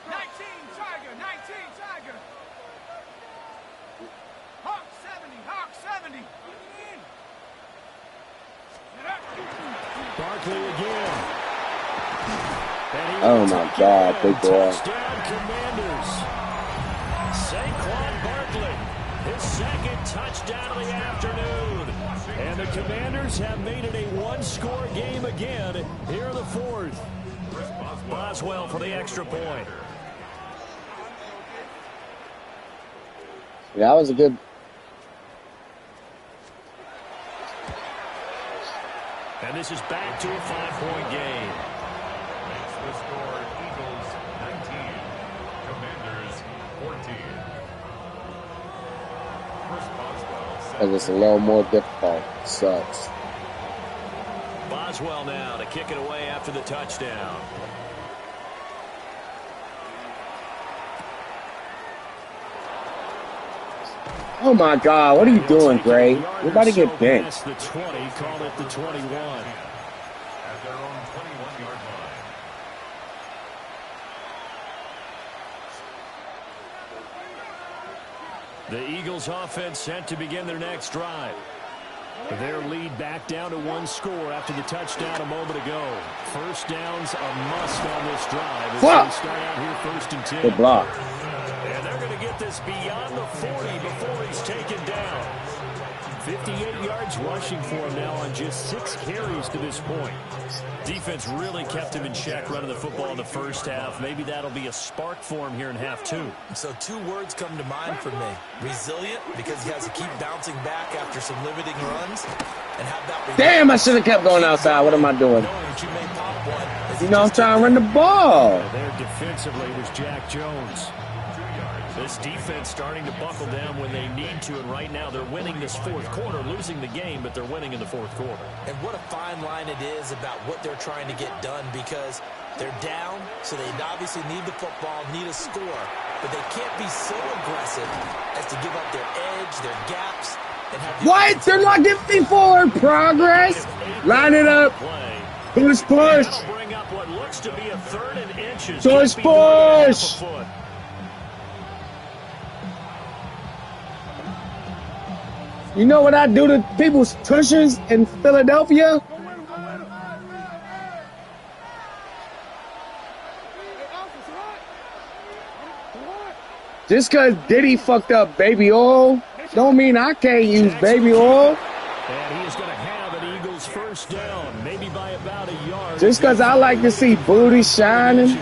19 Tiger, 19 Tiger. Hawk 70, Hawk 70. Barkley again. Oh my God, big boy. Touchdown, Commanders. Saquon Barkley, his second touchdown of the afternoon. And the Commanders have made it a 1-score game again here in the 4th. Boswell for the extra point. Yeah, that was a good. And this is back to a 5-point game. Makes the score Eagles 19, Commanders 14. First Boswell. Because it's a little more difficult. Sucks. Boswell now to kick it away after the touchdown. Oh my God, what are you doing, Gray? You're about to get benched. The 20, call it the 21. At their own 21-yard line. The Eagles offense set to begin their next drive. Their lead back down to 1 score after the touchdown a moment ago. First down's a must on this drive. As Fuck. they start out here first and 10. Good block. And they're going to get this beyond the 40 before he's taken down. 58 yards rushing for him now on just 6 carries to this point. Defense really kept him in check running the football in the first half. Maybe that'll be a spark for him here in half 2. So 2 words come to mind for me. Resilient, because he has to keep bouncing back after some limiting runs. And have that. Damn, I should have kept going outside. What am I doing? Knowing that you may pop one, as You he know, I'm just trying to run the ball. There defensively was Jack Jones. This defense starting to buckle down when they need to, and right now they're winning this 4th quarter, losing the game, but they're winning in the 4th quarter. And what a fine line it is about what they're trying to get done, because they're down, so they obviously need the football, need a score, but they can't be so aggressive as to give up their edge, their gaps, and have the What? They're not giving me forward progress. Line it up. Play. Push, push. They'll bring up what looks to be a 3rd and inches. Push, Can't be more than half a push. foot. You know what I do to people's cushions in Philadelphia? Just because Diddy fucked up baby oil, don't mean I can't use baby oil. And he is going to have an Eagles first down, maybe by about a yard. Just because I like to see booty shining. I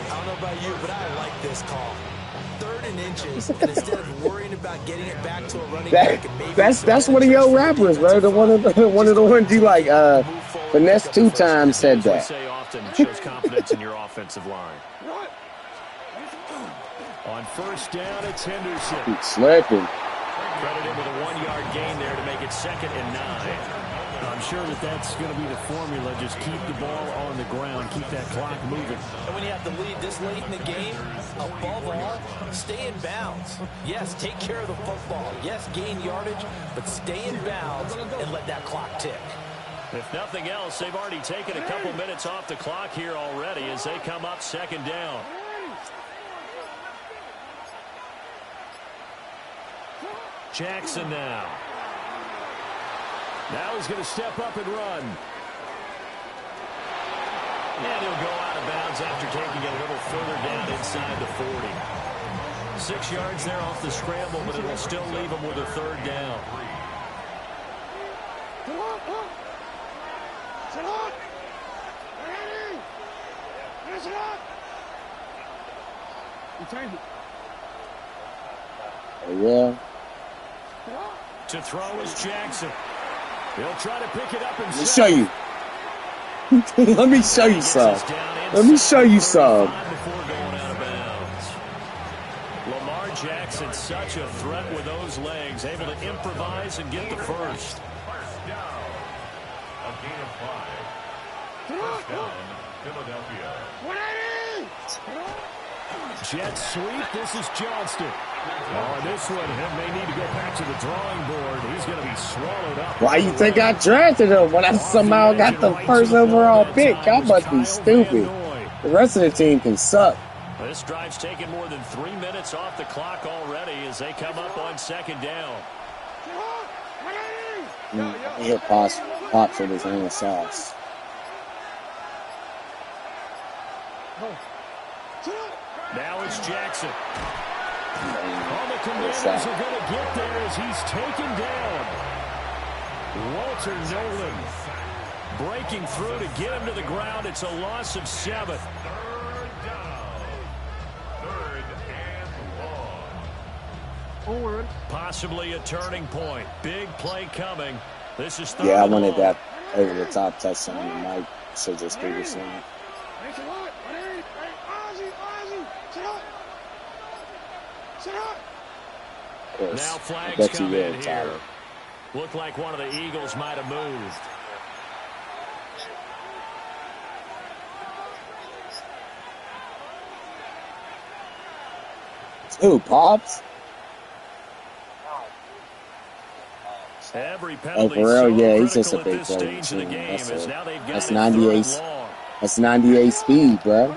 don't know about you, but I like this call. 3rd and inches, and instead of worrying about getting it back to a running back and maybe That's one of your rappers, bro. One of the ones you like. Finesse 2 times said As we that. say often, it shows confidence in your offensive line. On first down, it's Henderson. Keep slipping. Credited with a 1-yard gain there to make it 2nd and 9. I'm sure that's going to be the formula. Just keep the ball on the ground. Keep that clock moving. And when you have the lead this late in the game, above all, stay in bounds. Yes, take care of the football. Yes, gain yardage, but stay in bounds and let that clock tick. If nothing else, they've already taken a couple minutes off the clock here already as they come up second down. Jackson now. Now he's going to step up and run. And he'll go out of bounds after taking it a little further down inside the 40. 6 yards there off the scramble, but it'll still leave him with a third down. Yeah. To throw is Jackson. He'll try to pick it up and Let me show you. Let me show you some. Let me show you some. Before going out of bounds. Lamar Jackson, such a threat with those legs, able to improvise and get the first. First down. A gain of 5. First down, Philadelphia. Jet sweep. This is Johnston. Oh, this one may need to go back to the drawing board. He's going to be swallowed up. Why you think I drafted him when I somehow got the first overall pick? I must be stupid. The rest of the team can suck. This drive's taken more than 3 minutes off the clock already as they come up on second down. I hit pop for this hand of sauce. Now it's Jackson. All the Commanders are going to get there as he's taken down. Walter Nolan breaking through to get him to the ground. It's a loss of 7. Third down. Third and long. Possibly a turning point. Big play coming. This is third Yeah, I and wanted long. that over the top touchdown. And Mike should just do the same. Now flags bet you come will, in here. Tyler. Looked like one of the Eagles might have moved. Who, Pops? Every Oh, penalty for real? so Yeah, he's just a critical big at this player. stage of the game as now they've got That's it 98. third and long. That's 98 speed, bro.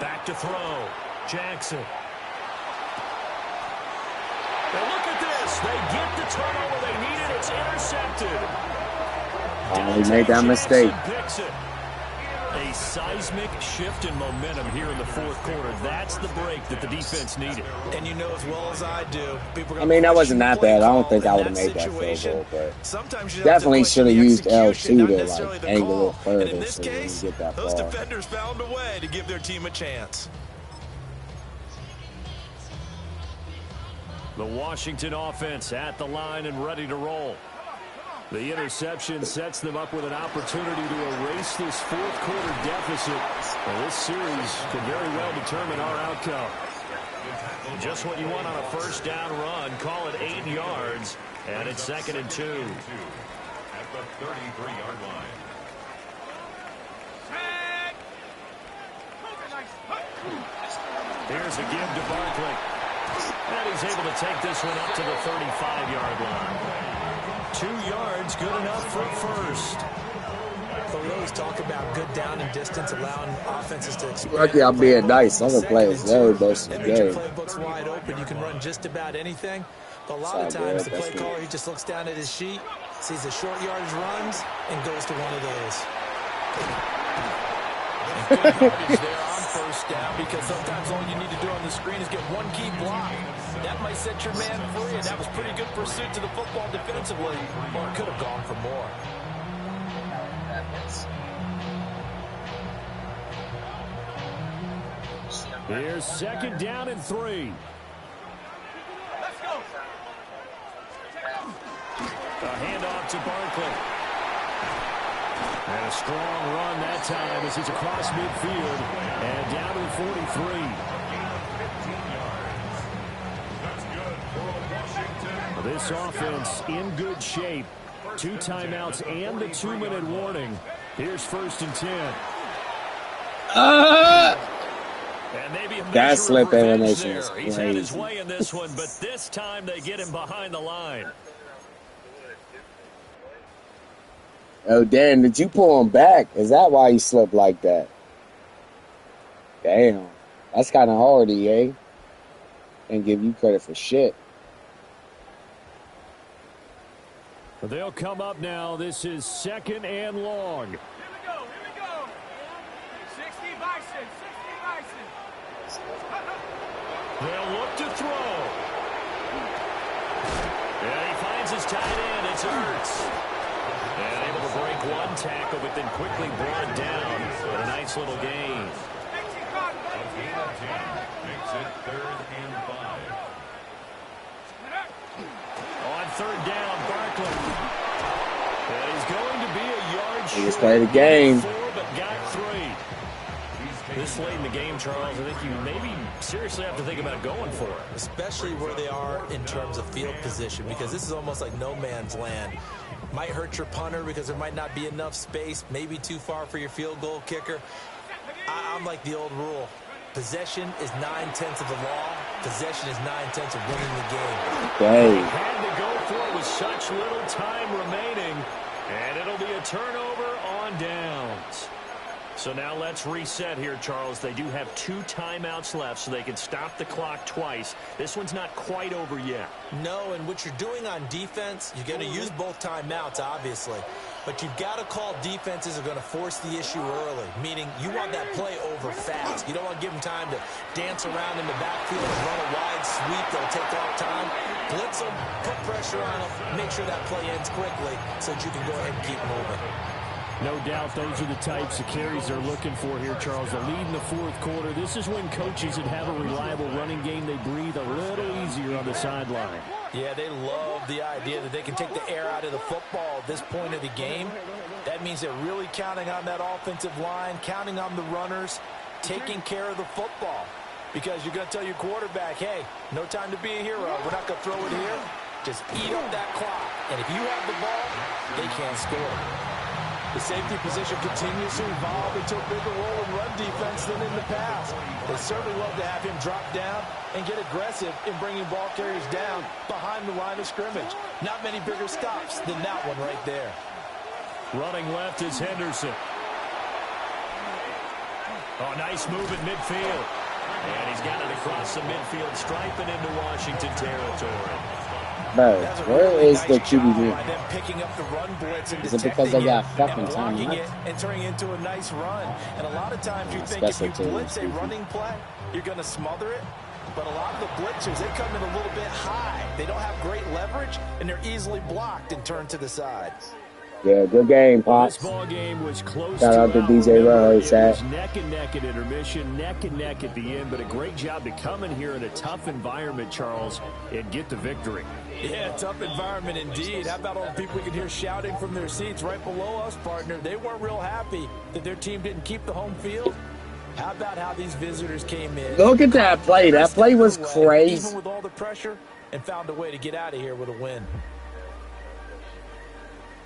Back to throw. Jackson. And look at this. They get the turnover they needed. It's intercepted. He made that mistake. Jackson picks it. A seismic shift in momentum here in the fourth quarter. That's the break that the defense needed. And you know as well as I do, people are I mean, that wasn't that bad. I don't think I would have made that field goal, but sometimes you definitely should have used execution, L2 not to necessarily like the angle call. it further And in this so we case, didn't get that those far. defenders found a way to give their team a chance. The Washington offense at the line and ready to roll. The interception sets them up with an opportunity to erase this fourth quarter deficit. Well, this series could very well determine our outcome. Just what you want on a first down run. Call it 8 yards, and it's 2nd and 2. At the 33-yard line. Here's a give to Barkley. And he's able to take this one up to the 35-yard line. 2 yards, good enough for first. But we always talk about good down and distance, allowing offenses to expand. Lucky I'm being nice. I'm gonna play his very best And game. your playbook's wide open. You can run just about anything. But a lot of times, the play caller, he just looks down at his sheet, sees the short yardage runs, and goes to one of those. Good yardage there on first down, because sometimes all you need to do on the screen is get one key block. That might set your man free, and that was pretty good pursuit to the football defensively. Or it could have gone for more. Here's 2nd down and 3. Let's go. A handoff to Barkley. And a strong run that time as he's across midfield and down to the 43. This offense in good shape. 2 timeouts and the 2-minute warning. Here's 1st and 10. And maybe a That measure of slip revenge animation there. was He's had his crazy. way in this one, but this time they get him behind the line. Oh, damn, did you pull him back? Is that why he slipped like that? Damn. That's kind of hardy, eh? And give you credit for shit. They'll come up now. This is 2nd and long. Here we go. 60 Bison. 60 Bison. They'll look to throw. And he finds his tight end. It's Ertz. And able to break one tackle, but then quickly brought down. But a nice little gain. A gain of 10 makes it 3rd and 5. On 3rd down, Barkley. And he's going to be a yard He just short. played the game. 4, but got 3. This late in the game, Charles, I think you maybe seriously have to think about going for it. Especially where they are in terms of field position, because this is almost like no man's land. Might hurt your punter because there might not be enough space, maybe too far for your field goal kicker. I'm like the old rule. Possession is 9/10 of the law. Possession is 9/10 of winning the game. Dang. Had to go for it with such little time remaining, and it'll be a turnover on downs. So now let's reset here, Charles. They do have 2 timeouts left, so they can stop the clock twice. This one's not quite over yet. No, and what you're doing on defense, you're going to use both timeouts, obviously. But you've got to call defenses are going to force the issue early, meaning you want that play over fast. You don't want to give them time to dance around in the backfield and run a wide sweep that'll take off time. Blitz them, put pressure on them, make sure that play ends quickly so that you can go ahead and keep moving. No doubt those are the types of carries they're looking for here, Charles. The lead in the 4th quarter. This is when coaches that have a reliable running game, they breathe a little easier on the sideline. Yeah, they love the idea that they can take the air out of the football at this point of the game. That means they're really counting on that offensive line, counting on the runners, taking care of the football. Because you're going to tell your quarterback, hey, no time to be a hero. We're not going to throw it here. Just eat up that clock. And if you have the ball, they can't score. The safety position continues to evolve into a bigger role in run defense than in the past. They certainly love to have him drop down and get aggressive in bringing ball carriers down behind the line of scrimmage. Not many bigger stops than that one right there. Running left is Henderson. Oh, nice move at midfield. And he's got it across the midfield stripe and into Washington territory. Bro, where is the QB? Picking up the run blitz and Is it because they got fucking time blocking out? it and turning it into a nice run? And a lot of times you think if Special you teams, blitz a people. running play, you're going to smother it. But a lot of the blitzers, they come in a little bit high. They don't have great leverage, and they're easily blocked and turned to the side. Yeah, good game, This Pops. ball game was close Shout out to out. DJ Remember, Rose, it was Zach. neck and neck at intermission, neck and neck at the end, but a great job to come in here in a tough environment, Charles, and get the victory. Yeah, tough environment indeed. How about all the people we could hear shouting from their seats right below us, partner? They weren't real happy that their team didn't keep the home field. How about how these visitors came in? Look at that play. That play was crazy. Even with all the pressure, and found a way to get out of here with a win.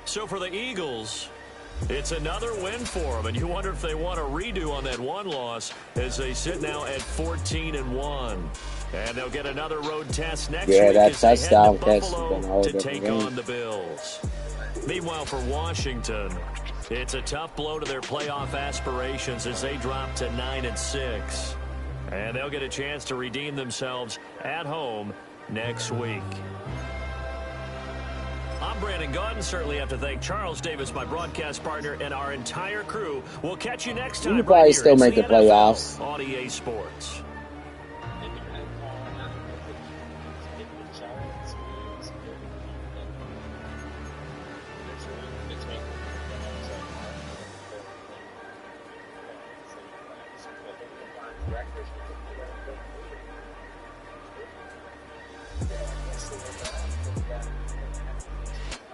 So for the Eagles, it's another win for them, and you wonder if they want a redo on that one loss as they sit now at 14-1. And they'll get another road test next week that as they head touchdown to catch has been a Buffalo whole to different take game. on the Bills. Meanwhile, for Washington, it's a tough blow to their playoff aspirations as they drop to 9-6. And they'll get a chance to redeem themselves at home next week. I'm Brandon Gaudin. Certainly have to thank Charles Davis, my broadcast partner, and our entire crew. We'll catch you next time. You could probably right still here. make It's the playoffs. NFL on EA Sports.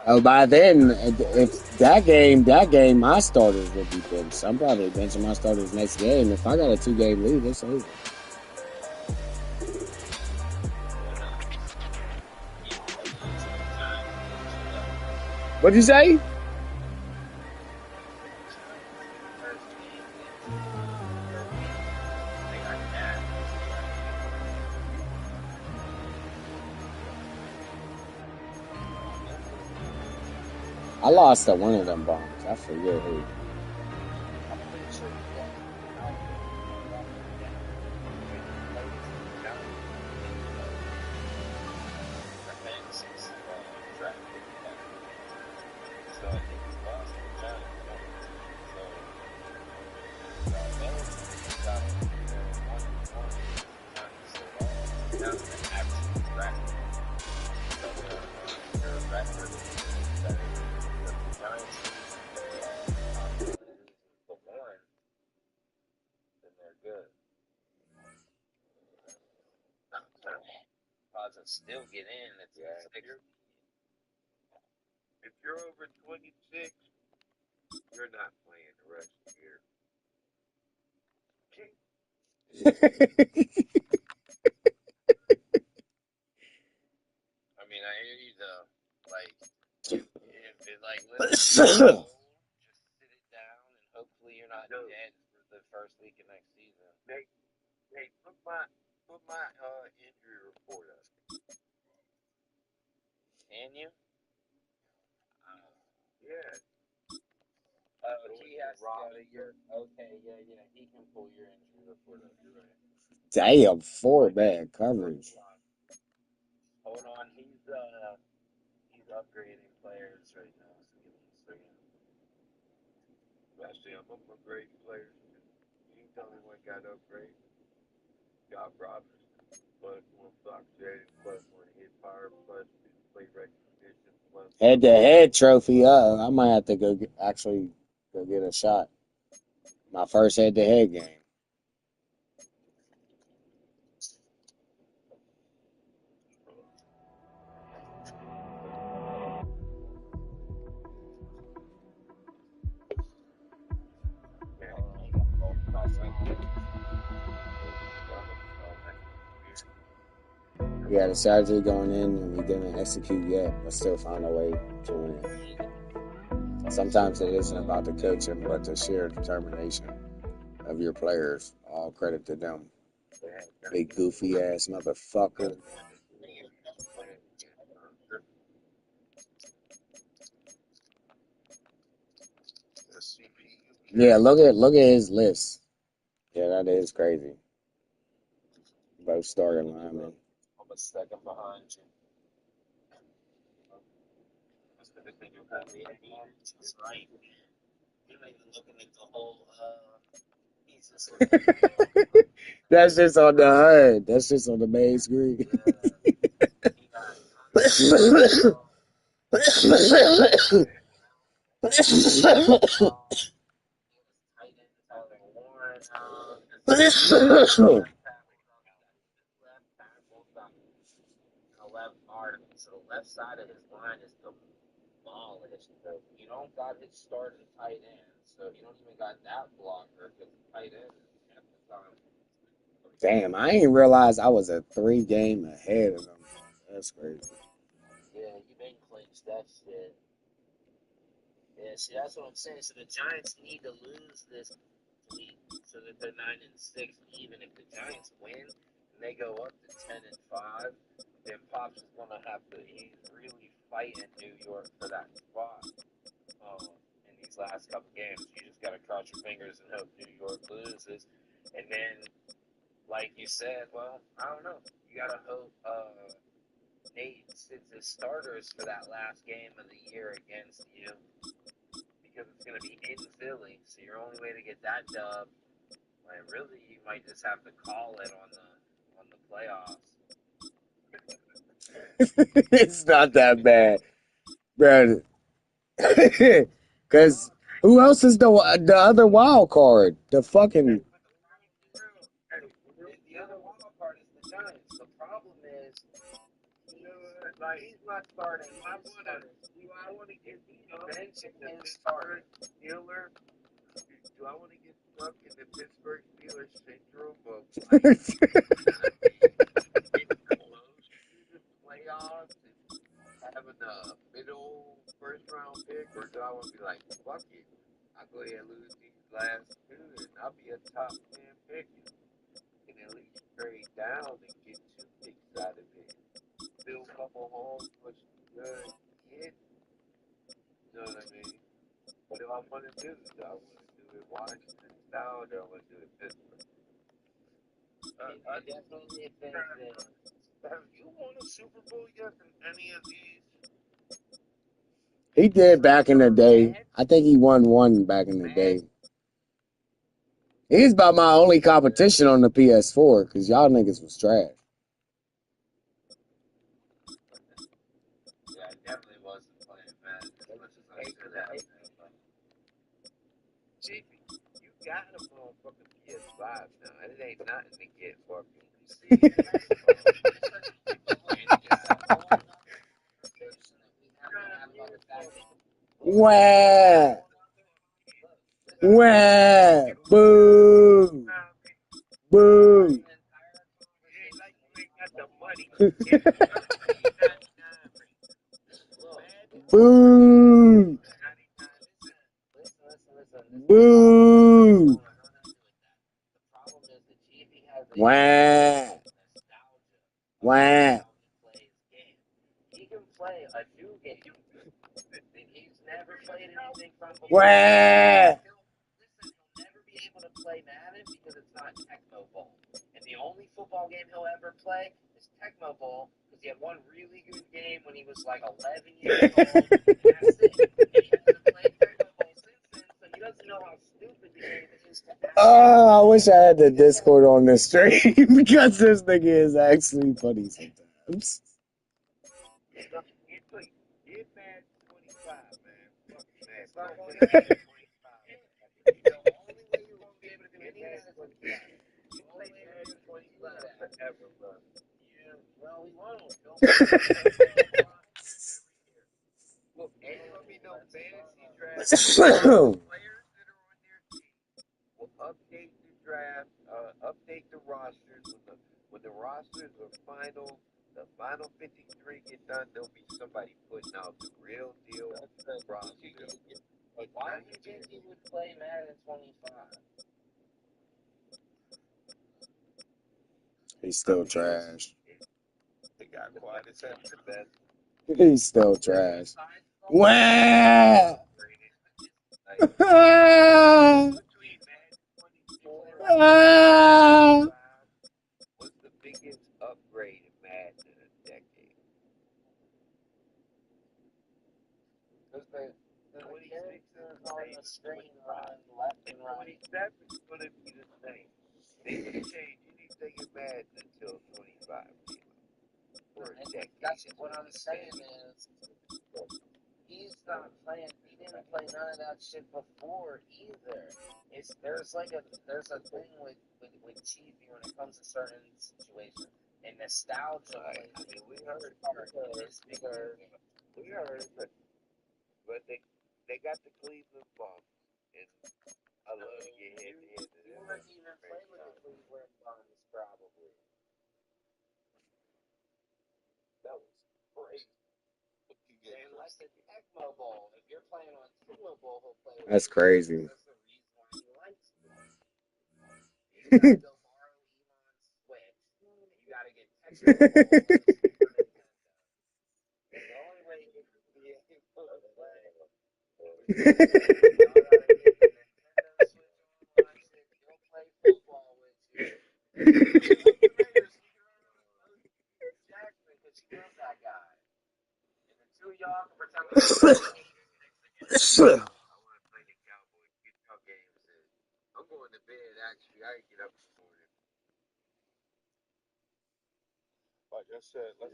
Oh, by then, if that game, my starters would be benched. I'm probably benching my starters next game. If I got a 2-game lead, it's over. What'd you say? I lost to one of them bombs. I forget who. Still get in. If you're over 26, you're not playing the rest of the year. I mean, I hear you though. Like, if it like just sit it down and hopefully you're not dead for the first week of next season. Hey, put my injury report up. Can you? Yeah. He has to go to your. Okay, yeah. He can pull your injury report up. You're right. Damn, 4 bad coverage. Hold on, he's upgrading players right now. So give me a second. Actually, I'm upgrading players. You can tell me what got upgraded. Job Roberts, plus 1 block shedding, plus 1 hit power, plus 2 play recognition, plus Head-to-head trophy. I might have to go get a shot. My first head-to-head game. Yeah, the strategy going in and we didn't execute yet, but still found a way to win. Sometimes it isn't about the coaching, but the sheer determination of your players. All credit to them. Big goofy ass motherfucker. Yeah, look at his list. Yeah, that is crazy. Both starting linemen. I'm a second behind you. Right. You're not even looking at the whole That's just on the HUD. That's just on the main screen. left guard. So the left side of his line is demolished. You don't got his starting tight end, so you don't even got that blocker because the tight end is half the time. Damn, I ain't realized I was a 3 game ahead of them. That's crazy. Yeah, you been clinched that shit. Yeah, see, that's what I'm saying. So the Giants need to lose this week so that they're 9-6. Even if the Giants win and they go up to 10-5, then Pops is gonna have to. He's really fighting New York for that spot in these last couple games. You just gotta cross your fingers and hope New York loses. And then, like you said, well, I don't know. You gotta hope Nate sits his starters for that last game of the year against you. Because it's going to be in Philly, so your only way to get that dub, like really, you might just have to call it on the playoffs. It's not that bad, bro. Because who else is the other wild card? The fucking. The other wild card is the Giants. The problem is, like he's not starting. I want to get benching and starting Steeler. Do I want to get stuck in the Pittsburgh Steelers syndrome of getting close to the playoffs and having a middle first round pick, or do I want to be like, fuck it, I'll go ahead and lose these last 2 and I'll be a top 10 pick and at least trade down and get 2 picks out of it. Fill a couple holes, which good kid. You know what I want to do? Do I want to do it Washington style or do I want to do it Pittsburgh? I definitely think that. Have you won a Super Bowl yet in any of these? He did back in the day. I think he won one back in the day. He's about my only competition on the PS4 because y'all niggas was trash. Yeah, I definitely wasn't playing Madden as much as I should have. Chief, you got a motherfucking PS5 now. It ain't nothing to get for Wah! Wah! Boo! Boo! Boo! Boo! Wah! Wah! He can play a new game. He's never played anything from before. Wah! Listen, he'll never be able to play Madden because it's not Tecmo Bowl. And the only football game he'll ever play is Tecmo Bowl because he had one really good game when he was like 11 years old. And that's it. And he hasn't played Tecmo Bowl since then, so he doesn't know how stupid the game is to act. Oh, I wish I had the Discord on this stream because this nigga is actually funny sometimes. Get mad 25, man. Fuck man. The only way you're going to be able to do any of that is with that. You play Madden 25 forever, bro. Yeah, well, we won't. Look, and let me know fantasy draft players that are on their team will update the draft, update the rosters when the rosters are final. The final 53 get done. There'll be somebody putting out the real deal roster. Why do you think he would play Madden 25? He's still trash. They got quiet as hell to bed. He's still trash. Wah! Ah! Ah! What's the biggest upgrade in Madden in a decade? Because the characters on the screen run left and right. 27 is going to be the same. They didn't change anything in Madden until 25 came out. For a decade. That's what I'm saying is he's not playing. He didn't play none of that shit before either. There's a thing with Chiefy when it comes to certain situations. And nostalgia. I mean, we heard it, but they got the Cleveland Bums, and I love to get hit in the head. You wouldn't even play with the Cleveland Bums, probably. That was great. Unless it's Tecmo Bowl. If you're playing on Tecmo Bowl, he'll play with That's crazy. That's the reason why he likes it. You gotta go borrow Elon's Switch. You gotta get Tecmo Bowl on Super Nintendo. The only way you can be able to play. You gotta get the Nintendo Switch online so he'll play football with you. Jackson, because she knows that guy. And the two of y'all can pretend like I want to play the Cowboys. Get your games in. I'm going to bed, actually. I get up this morning. Like I said, let's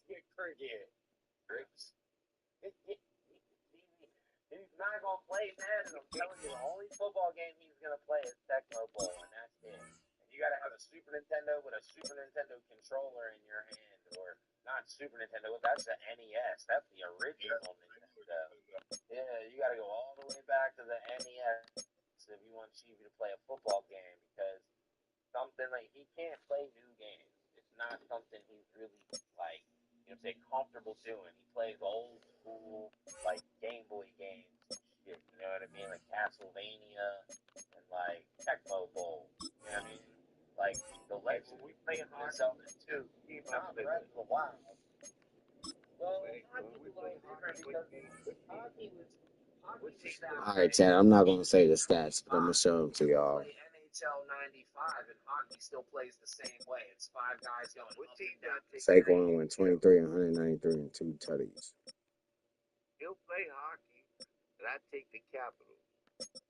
get cricket. Grapes. He's not going to play Madden. I'm telling you, the only football game he's going to play is Tecmo Bowl, and that's it. And you got to have a Super Nintendo with a Super Nintendo controller in your hand, or not Super Nintendo, that's the NES. That's the original Nintendo. Yeah, you got to go all the way back to the NES if you want Chiefy to play a football game, because something like he can't play new games. It's not something he's really like, say comfortable doing. He plays old school like Game Boy games and shit, you know what I mean? Like Castlevania and like Tecmo Bowl. You know what I mean? Like the Legend. We play in Zelda 2. Keep Not up with Breath it. of the Wild. Well, hockey was a little different because hockey was All right, Chad. I'm not gonna say the stats, but I'm gonna show them to y'all. play NHL '95, and hockey still plays the same way. It's 5 guys going up and down. Saquon went 23, 193, and 2 tutties. He'll play hockey, but I take the Capitals.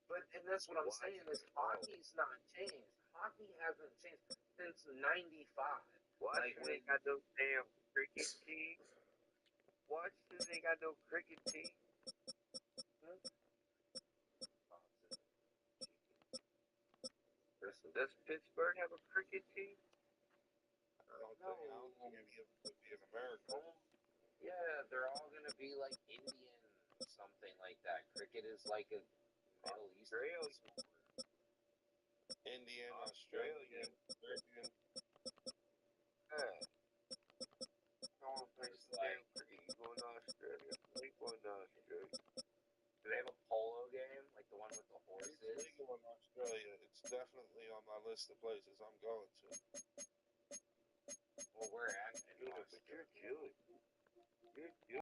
But and that's what I'm saying is hockey's not changed. Hockey hasn't changed since '95. Washington ain't got no damn cricket team. Washington ain't got no cricket team. Does Pittsburgh have a cricket team? I don't think any of them would be in America. Yeah, they're all gonna be like Indian, something like that. Cricket is like a Middle Eastern sport. Indian, Australian, American. Yeah. I want to play some damn cricket. You going to Australia? They going to Australia. Do they have a polo game, like the one with the horses? It's legal in Australia. It's definitely on my list of places I'm going